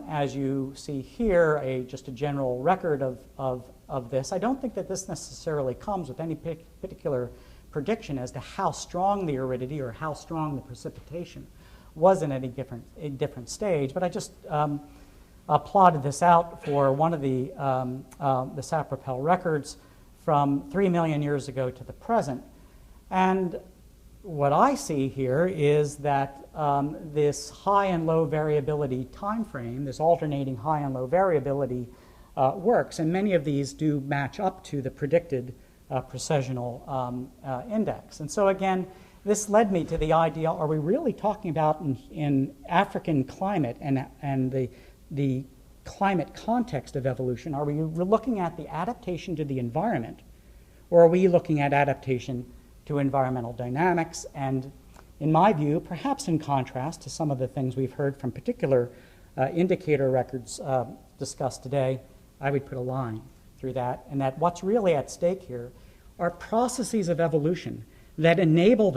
Speaker 9: as you see here, just a general record of this. I don't think that this necessarily comes with any particular prediction as to how strong the aridity or how strong the precipitation was in any different stage, but I just plotted this out for one of the sapropel records from 3 million years ago to the present. And what I see here is that this high and low variability time frame, this alternating high and low variability works, and many of these do match up to the predicted precessional index. And so again, this led me to the idea, are we really talking about in African climate and the climate context of evolution, are we looking at the adaptation to the environment, or are we looking at adaptation to environmental dynamics? And in my view, perhaps in contrast to some of the things we've heard from particular indicator records discussed today, I would put a line through that, and that what's really at stake here are processes of evolution that enable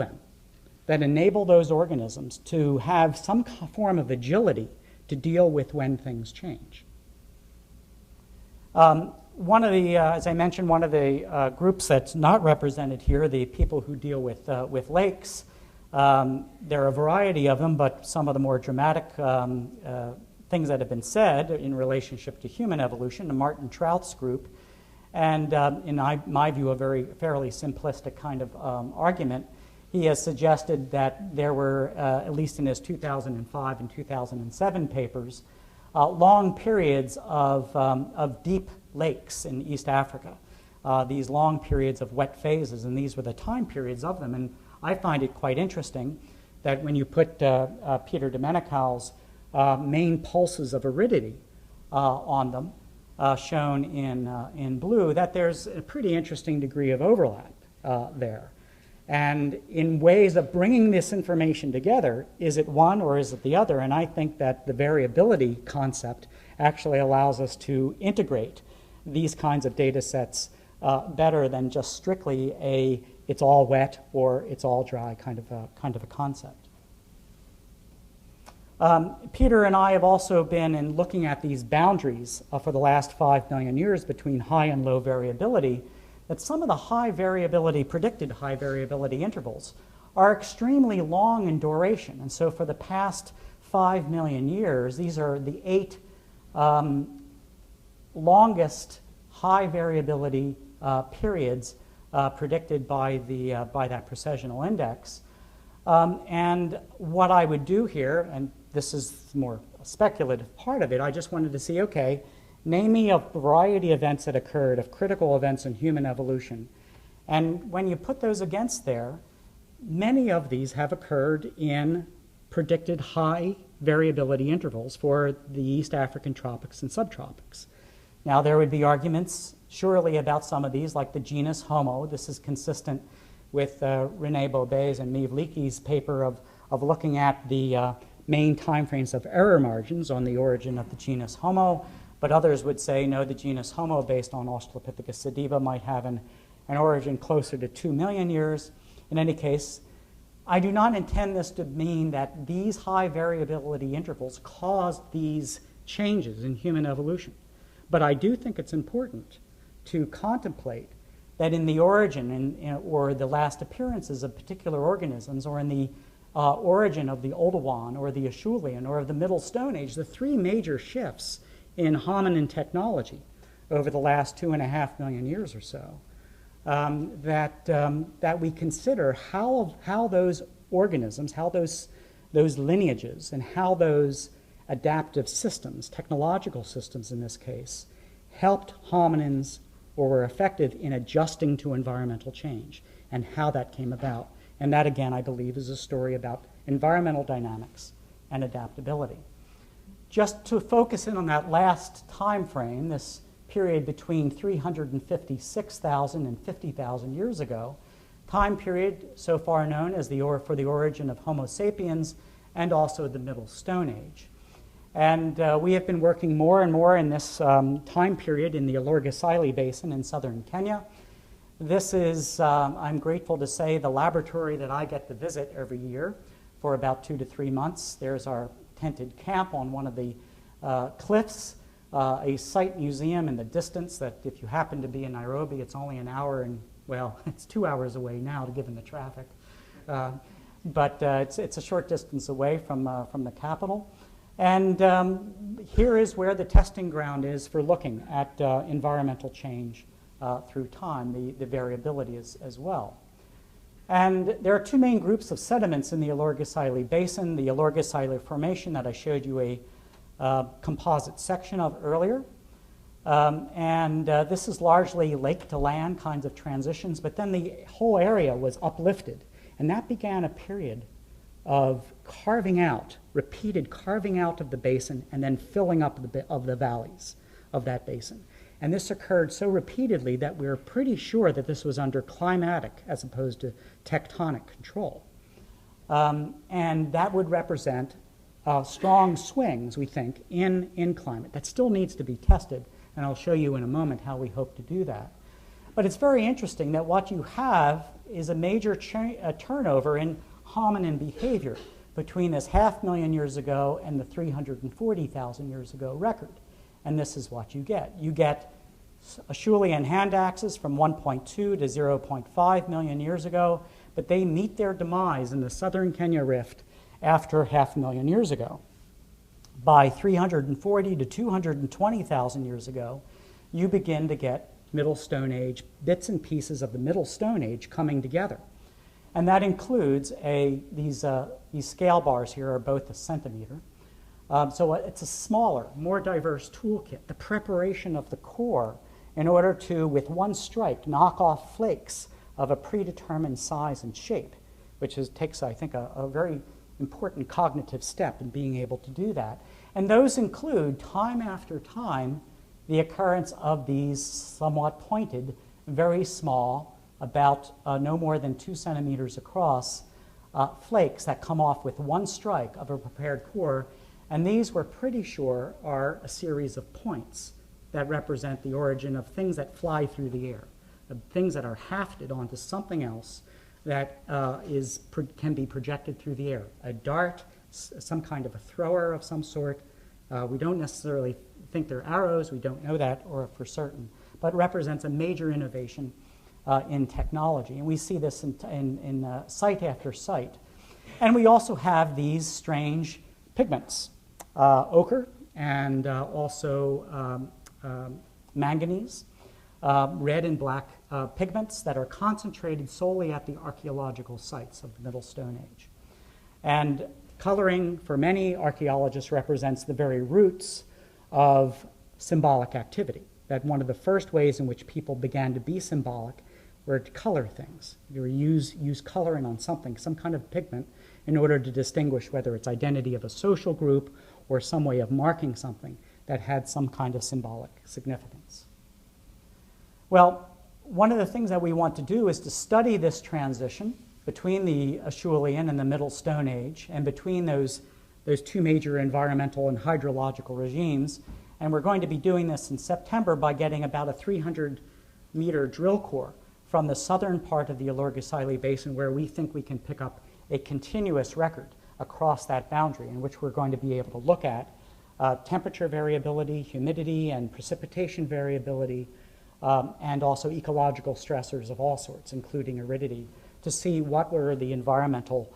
Speaker 9: those organisms to have some form of agility to deal with when things change. One of the, as I mentioned, one of the groups that's not represented here, the people who deal with lakes. There are a variety of them, but some of the more dramatic things that have been said in relationship to human evolution, the Martin Trout's group, and in my view, a fairly simplistic kind of argument, he has suggested that there were, at least in his 2005 and 2007 papers, long periods of deep lakes in East Africa, these long periods of wet phases, and these were the time periods of them. And I find it quite interesting that when you put Peter deMenocal's main pulses of aridity on them, shown in blue, that there's a pretty interesting degree of overlap there. And in ways of bringing this information together, is it one or is it the other? And I think that the variability concept actually allows us to integrate these kinds of data sets better than just strictly a it's all wet or it's all dry kind of a concept. Peter and I have also been in looking at these boundaries for the last 5 million years between high and low variability, that some of the high variability, predicted high variability intervals are extremely long in duration. And so for the past 5 million years, these are the 8 longest high variability periods predicted by that precessional index. And what I would do here, and this is more a speculative part of it, I just wanted to see, okay, name me a variety of events that occurred, of critical events in human evolution. And when you put those against there, many of these have occurred in predicted high variability intervals for the East African tropics and subtropics. Now, there would be arguments, surely, about some of these, like the genus Homo. This is consistent with René Bobet's and Meve Leakey's paper of looking at the main timeframes of error margins on the origin of the genus Homo. But others would say, no, the genus Homo, based on Australopithecus sediba, might have an origin closer to 2 million years. In any case, I do not intend this to mean that these high variability intervals caused these changes in human evolution. But I do think it's important to contemplate that in the origin or the last appearances of particular organisms, or in the origin of the Oldowan or the Acheulean or of the Middle Stone Age, the 3 major shifts in hominin technology over the last 2.5 million years or so, that we consider how those organisms, how those lineages, and how those adaptive systems, technological systems in this case, helped hominins or were effective in adjusting to environmental change, and how that came about. And that, again, I believe, is a story about environmental dynamics and adaptability. Just to focus in on that last time frame, this period between 356,000 and 50,000 years ago, time period so far known as for the origin of Homo sapiens and also the Middle Stone Age. And we have been working more and more in this time period in the Alorgesailie Basin in southern Kenya. This is, I'm grateful to say, the laboratory that I get to visit every year for about 2 to 3 months. There's our tented camp on one of the cliffs, a site museum in the distance that if you happen to be in Nairobi, it's only an hour and, well, it's 2 hours away now given the traffic. But it's a short distance away from the capital. And here is where the testing ground is for looking at environmental change through time, the variability as well. And there are 2 main groups of sediments in the Alorgesailie Basin, the Alorgesailie Formation that I showed you a composite section of earlier. This is largely lake to land kinds of transitions, but then the whole area was uplifted. And that began a period of carving out, repeated carving out of the basin and then filling up of the valleys of that basin. And this occurred so repeatedly that we're pretty sure that this was under climatic as opposed to tectonic control. And that would represent strong swings, we think, in climate. That still needs to be tested, and I'll show you in a moment how we hope to do that. But it's very interesting that what you have is a major turnover in hominin behavior between this 500,000 years ago and the 340,000 years ago record. And this is what you get. You get Acheulean hand axes from 1.2 to 0.5 million years ago, but they meet their demise in the southern Kenya Rift after 500,000 years ago. By 340 to 220,000 years ago, you begin to get Middle Stone Age, bits and pieces of the Middle Stone Age coming together. And that includes these scale bars here are both a centimeter. So it's a smaller, more diverse toolkit. The preparation of the core in order to, with one strike, knock off flakes of a predetermined size and shape, which takes, I think, a very important cognitive step in being able to do that. And those include, time after time, the occurrence of these somewhat pointed, very small, about no more than 2 centimeters across, flakes that come off with one strike of a prepared core. And these, we're pretty sure, are a series of points that represent the origin of things that fly through the air, of things that are hafted onto something else that can be projected through the air. A dart, some kind of a thrower of some sort. We don't necessarily think they're arrows. We don't know that or for certain, but represents a major innovation in technology. And we see this in site after site. And we also have these strange pigments, ochre and also manganese, red and black pigments that are concentrated solely at the archaeological sites of the Middle Stone Age. And coloring, for many archaeologists, represents the very roots of symbolic activity. That one of the first ways in which people began to be symbolic were to color things. You use coloring on something, some kind of pigment, in order to distinguish whether it's identity of a social group or some way of marking something that had some kind of symbolic significance. Well, one of the things that we want to do is to study this transition between the Acheulean and the Middle Stone Age, and between those two major environmental and hydrological regimes. And we're going to be doing this in September by getting about a 300-meter drill core from the southern part of the Olorgesailie Basin, where we think we can pick up a continuous record across that boundary, in which we're going to be able to look at temperature variability, humidity, and precipitation variability, and also ecological stressors of all sorts, including aridity, to see what were the environmental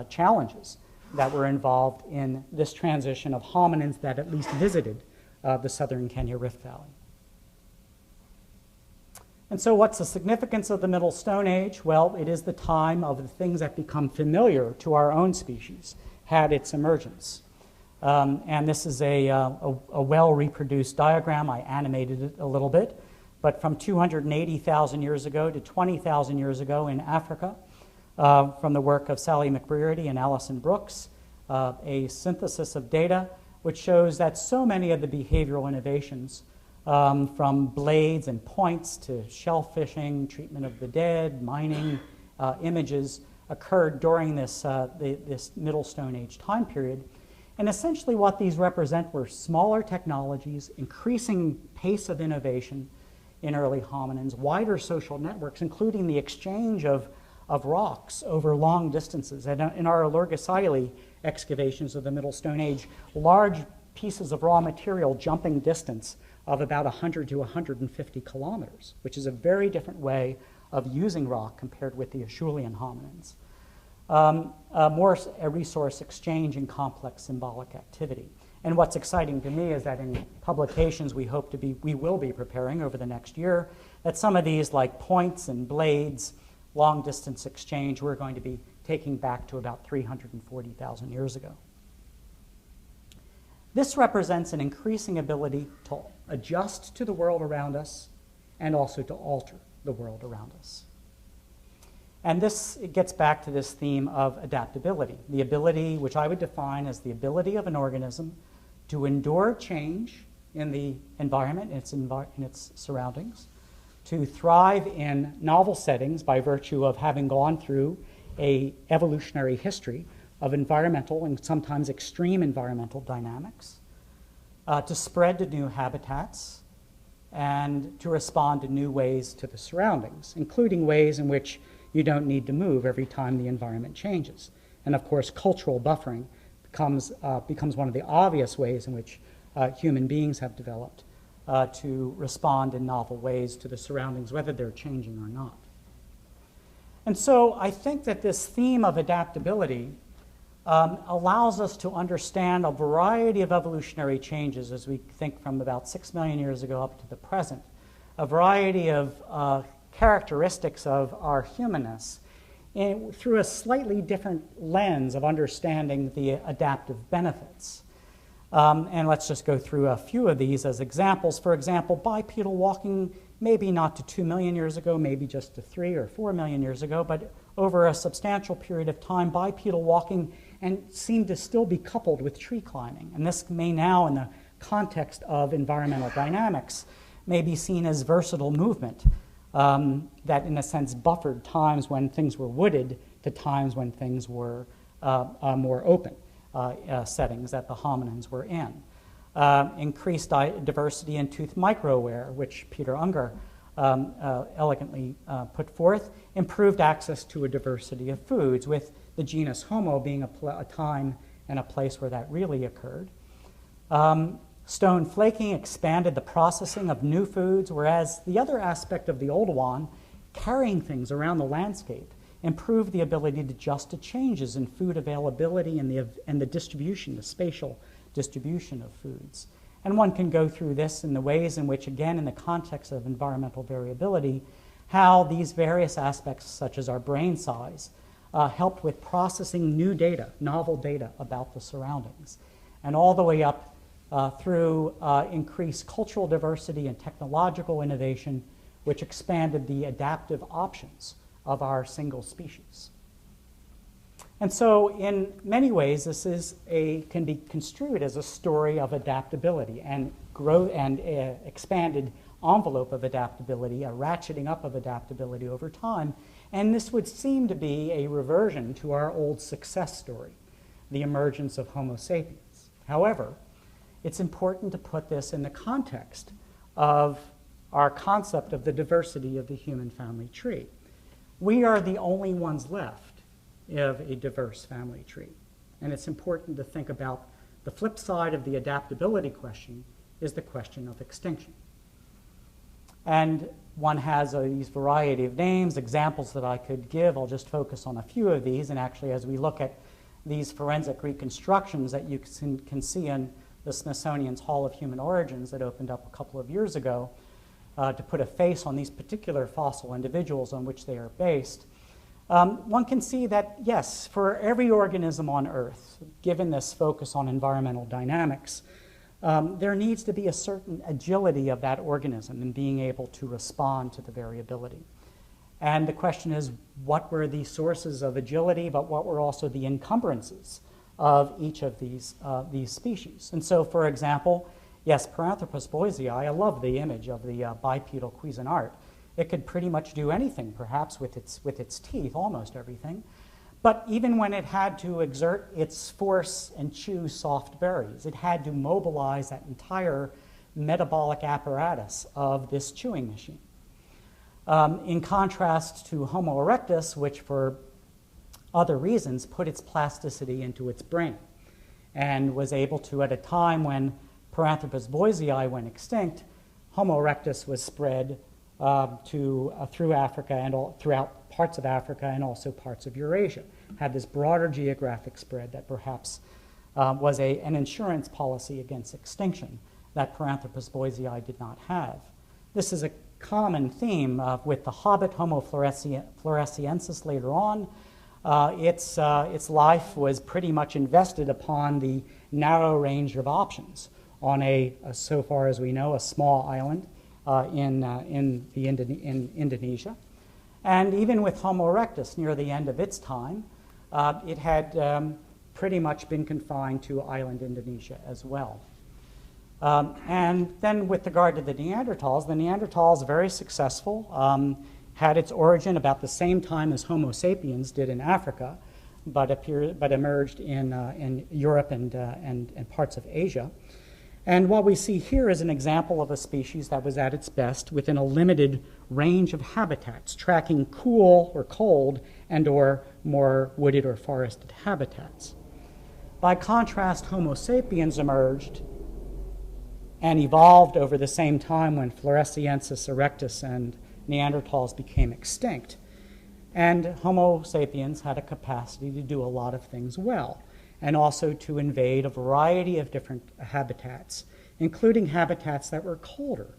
Speaker 9: challenges that were involved in this transition of hominins that at least visited the southern Kenya Rift Valley. And so what's the significance of the Middle Stone Age? Well, it is the time of the things that become familiar to our own species, had its emergence. And this is a well-reproduced diagram. I animated it a little bit. But from 280,000 years ago to 20,000 years ago in Africa, from the work of Sally McBrearty and Alison Brooks, a synthesis of data which shows that so many of the behavioral innovations, from blades and points to shellfishing, treatment of the dead, mining, images, occurred during this Middle Stone Age time period. And essentially what these represent were smaller technologies, increasing pace of innovation in early hominins, wider social networks, including the exchange of rocks over long distances. And in our Olorgesailie excavations of the Middle Stone Age, large pieces of raw material jumping distance of about 100 to 150 kilometers, which is a very different way of using rock compared with the Acheulean hominins. More resource exchange and complex symbolic activity. And what's exciting to me is that in publications we will be preparing over the next year, that some of these, like points and blades, long distance exchange, we're going to be taking back to about 340,000 years ago. This represents an increasing ability to adjust to the world around us and also to alter the world around us. And it gets back to this theme of adaptability, the ability, which I would define as the ability of an organism to endure change in the environment, in its surroundings, to thrive in novel settings by virtue of having gone through an evolutionary history of environmental and sometimes extreme environmental dynamics, to spread to new habitats, and to respond to new ways to the surroundings, including ways in which you don't need to move every time the environment changes. And of course, cultural buffering becomes one of the obvious ways in which human beings have developed to respond in novel ways to the surroundings, whether they're changing or not. And so I think that this theme of adaptability allows us to understand a variety of evolutionary changes as we think from about 6 million years ago up to the present, a variety of characteristics of our humanness through a slightly different lens of understanding the adaptive benefits. And let's just go through a few of these as examples. For example, bipedal walking, maybe not to 2 million years ago, maybe just to 3 or 4 million years ago, but over a substantial period of time, bipedal walking and seemed to still be coupled with tree climbing. And this may now, in the context of environmental dynamics, may be seen as versatile movement that, in a sense, buffered times when things were wooded to times when things were more open settings that the hominins were in. Increased diversity in tooth microwear, which Peter Unger elegantly put forth, improved access to a diversity of foods, with the genus Homo being a time and a place where that really occurred. Stone flaking expanded the processing of new foods, whereas the other aspect of the old one, carrying things around the landscape, improved the ability to adjust to changes in food availability and the distribution, the spatial distribution of foods. And one can go through this in the ways in which, again, in the context of environmental variability, how these various aspects, such as our brain size, helped with processing new data, novel data about the surroundings, and all the way up through increased cultural diversity and technological innovation, which expanded the adaptive options of our single species. And so in many ways, this can be construed as a story of adaptability and growth and expanded envelope of adaptability, a ratcheting up of adaptability over time. And this would seem to be a reversion to our old success story, the emergence of Homo sapiens. However, it's important to put this in the context of our concept of the diversity of the human family tree. We are the only ones left of a diverse family tree. And it's important to think about the flip side of the adaptability question is the question of extinction. And one has these variety of names, examples that I could give. I'll just focus on a few of these. And actually, as we look at these forensic reconstructions that you can see in the Smithsonian's Hall of Human Origins that opened up a couple of years ago, to put a face on these particular fossil individuals on which they are based, one can see that, yes, for every organism on Earth, given this focus on environmental dynamics, there needs to be a certain agility of that organism in being able to respond to the variability. And the question is, what were the sources of agility, but what were also the encumbrances of each of these species? And so, for example, yes, Paranthropus boisei, I love the image of the bipedal Cuisinart. It could pretty much do anything, perhaps, with its teeth, almost everything. But even when it had to exert its force and chew soft berries, it had to mobilize that entire metabolic apparatus of this chewing machine. In contrast to Homo erectus, which for other reasons put its plasticity into its brain and was able to, at a time when Paranthropus boisei went extinct, Homo erectus was spread through Africa and throughout parts of Africa and also parts of Eurasia. Had this broader geographic spread that perhaps was an insurance policy against extinction that Paranthropus boisei did not have. This is a common theme with the Hobbit, Homo floresiensis, later on. Its life was pretty much invested upon the narrow range of options on so far as we know, a small island in Indonesia. And even with Homo erectus, near the end of its time, it had pretty much been confined to island Indonesia as well. And then with regard to the Neanderthals, very successful, had its origin about the same time as Homo sapiens did in Africa, but emerged in Europe and parts of Asia. And what we see here is an example of a species that was at its best within a limited range of habitats, tracking cool or cold and or more wooded or forested habitats. By contrast, Homo sapiens emerged and evolved over the same time when Floresiensis erectus and Neanderthals became extinct. And Homo sapiens had a capacity to do a lot of things well, and also to invade a variety of different habitats, including habitats that were colder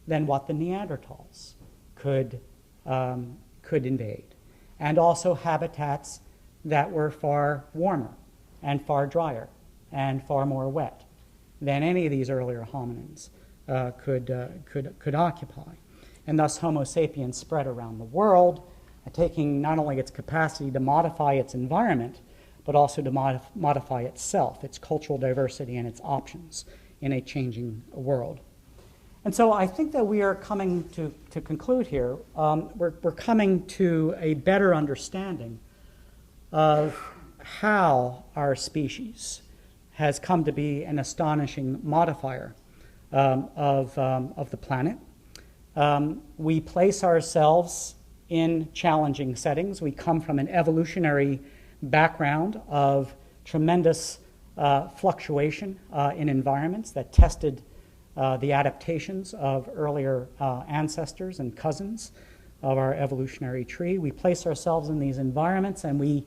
Speaker 9: than what the Neanderthals could invade. and also habitats that were far warmer and far drier and far more wet than any of these earlier hominins could occupy. And thus Homo sapiens spread around the world, taking not only its capacity to modify its environment, but also to modify itself, its cultural diversity and its options in a changing world. And so I think that we are coming to conclude here. We're coming to a better understanding of how our species has come to be an astonishing modifier of the planet. We place ourselves in challenging settings. We come from an evolutionary background of tremendous fluctuation in environments that tested the adaptations of earlier ancestors and cousins of our evolutionary tree. We place ourselves in these environments, and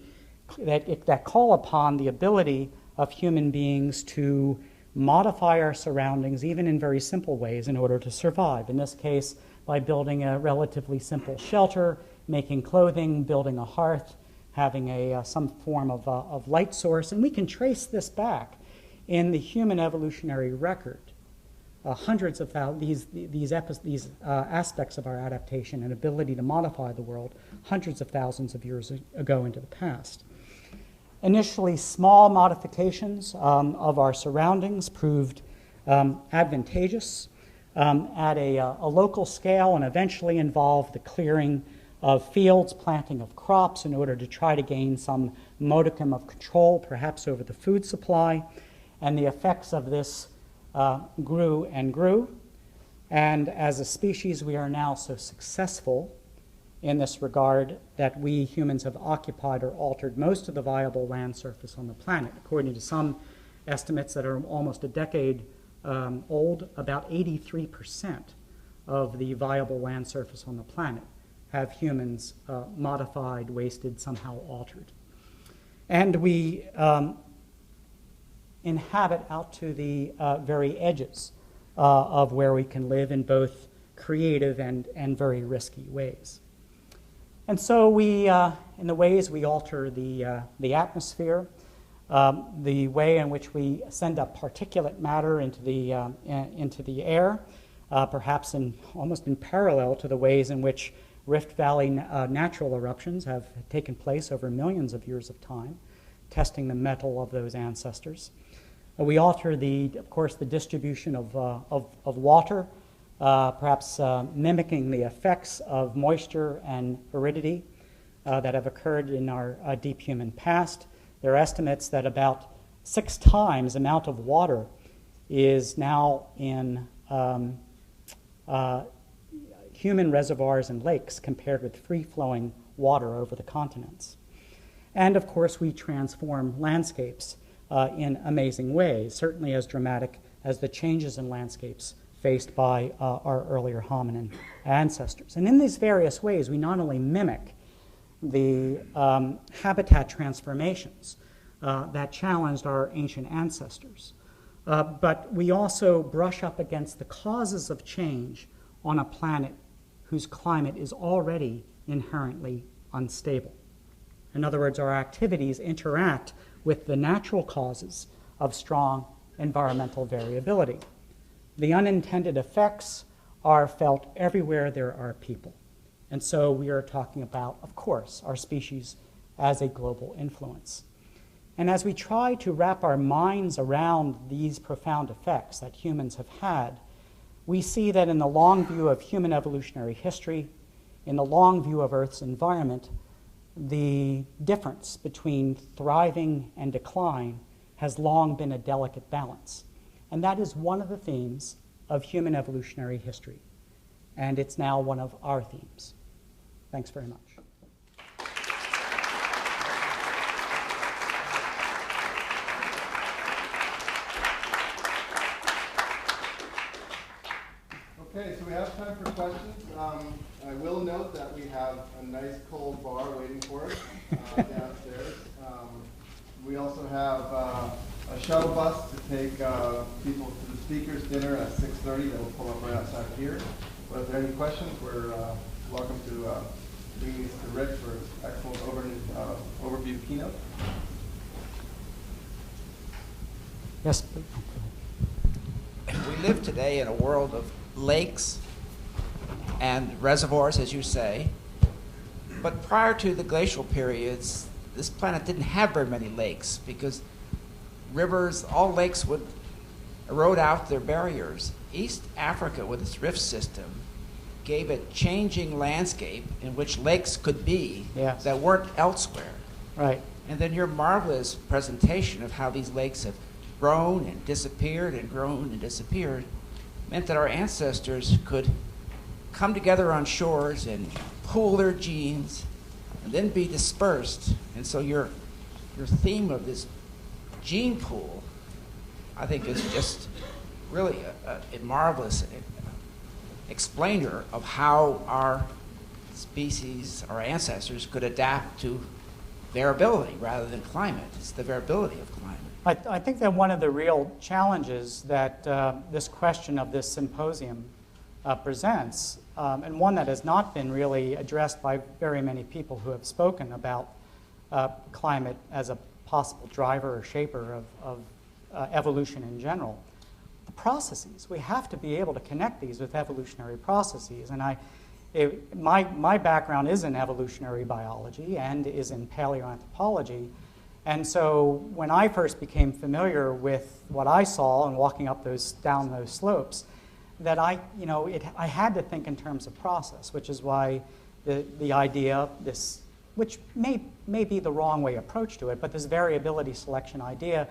Speaker 9: that call upon the ability of human beings to modify our surroundings, even in very simple ways, in order to survive. In this case, by building a relatively simple shelter, making clothing, building a hearth, having some form of light source. And we can trace this back in the human evolutionary record. Hundreds of thousands, these aspects of our adaptation and ability to modify the world hundreds of thousands of years ago into the past. Initially, small modifications of our surroundings proved advantageous at a local scale, and eventually involved the clearing of fields, planting of crops in order to try to gain some modicum of control, perhaps over the food supply. And the effects of this grew and grew. And as a species, we are now so successful in this regard that we humans have occupied or altered most of the viable land surface on the planet. According to some estimates that are almost a decade old, about 83% of the viable land surface on the planet have humans modified, wasted, somehow altered. And we inhabit out to the very edges of where we can live in both creative and very risky ways. And so we, in the ways we alter the atmosphere, the way in which we send up particulate matter into the air, perhaps almost in parallel to the ways in which Rift Valley natural eruptions have taken place over millions of years of time, testing the mettle of those ancestors. We alter, of course, the distribution of water, perhaps mimicking the effects of moisture and aridity that have occurred in our deep human past. There are estimates that about 6 times the amount of water is now in human reservoirs and lakes compared with free-flowing water over the continents. And of course, we transform landscapes in amazing ways, certainly as dramatic as the changes in landscapes faced by our earlier hominin ancestors. And in these various ways, we not only mimic the habitat transformations that challenged our ancient ancestors, but we also brush up against the causes of change on a planet whose climate is already inherently unstable. In other words, our activities interact with the natural causes of strong environmental variability. The unintended effects are felt everywhere there are people. And so we are talking about, of course, our species as a global influence. And as we try to wrap our minds around these profound effects that humans have had, we see that in the long view of human evolutionary history, in the long view of Earth's environment, the difference between thriving and decline has long been a delicate balance. And that is one of the themes of human evolutionary history. And it's now one of our themes. Thanks very much.
Speaker 7: Okay, so we have time for questions. I will note that we have a nice cold bar waiting for us downstairs. We also have a shuttle bus to take people to the speakers' dinner at 6:30 that will pull up right outside here. But if there are any questions, we're welcome to bringing us to Rick for an excellent overview keynote.
Speaker 9: Yes.
Speaker 10: We live today in a world of lakes and reservoirs, as you say. But prior to the glacial periods, this planet didn't have very many lakes because rivers, all lakes would erode out their barriers. East Africa, with its rift system, gave a changing landscape in which lakes could be
Speaker 9: Yes.
Speaker 10: that weren't elsewhere.
Speaker 9: Right.
Speaker 10: And then your marvelous presentation of how these lakes have grown and disappeared and grown and disappeared meant that our ancestors could come together on shores and pool their genes and then be dispersed. And so your theme of this gene pool, I think, is just really a marvelous explainer of how our species, our ancestors, could adapt to variability rather than climate. It's the variability of climate.
Speaker 9: I think that one of the real challenges that this question of this symposium presents, and one that has not been really addressed by very many people who have spoken about climate as a possible driver or shaper of evolution in general, the processes. We have to be able to connect these with evolutionary processes. And my background is in evolutionary biology and is in paleoanthropology. And so when I first became familiar with what I saw and walking up down those slopes, that I had to think in terms of process, which is why the idea, which may be the wrong way approach to it, but this variability selection idea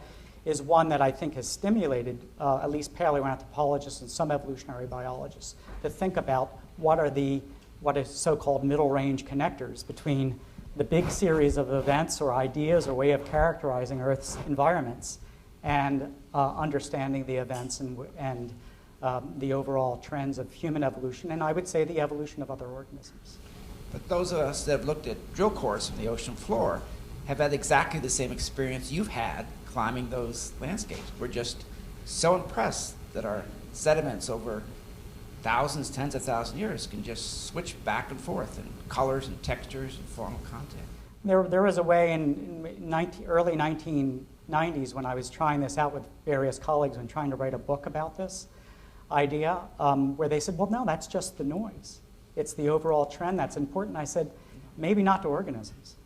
Speaker 9: is one that I think has stimulated at least paleoanthropologists and some evolutionary biologists to think about what are so-called middle range connectors between the big series of events or ideas or way of characterizing Earth's environments and understanding the events and the overall trends of human evolution, and I would say the evolution of other organisms.
Speaker 10: But those of us that have looked at drill cores from the ocean floor have had exactly the same experience you've had climbing those landscapes. We're just so impressed that our sediments over thousands, tens of thousands of years can just switch back and forth in colors and textures and faunal content.
Speaker 9: There was a way in early 1990s when I was trying this out with various colleagues and trying to write a book about this idea, where they said, well, no, that's just the noise. It's the overall trend that's important. I said, maybe not to organisms.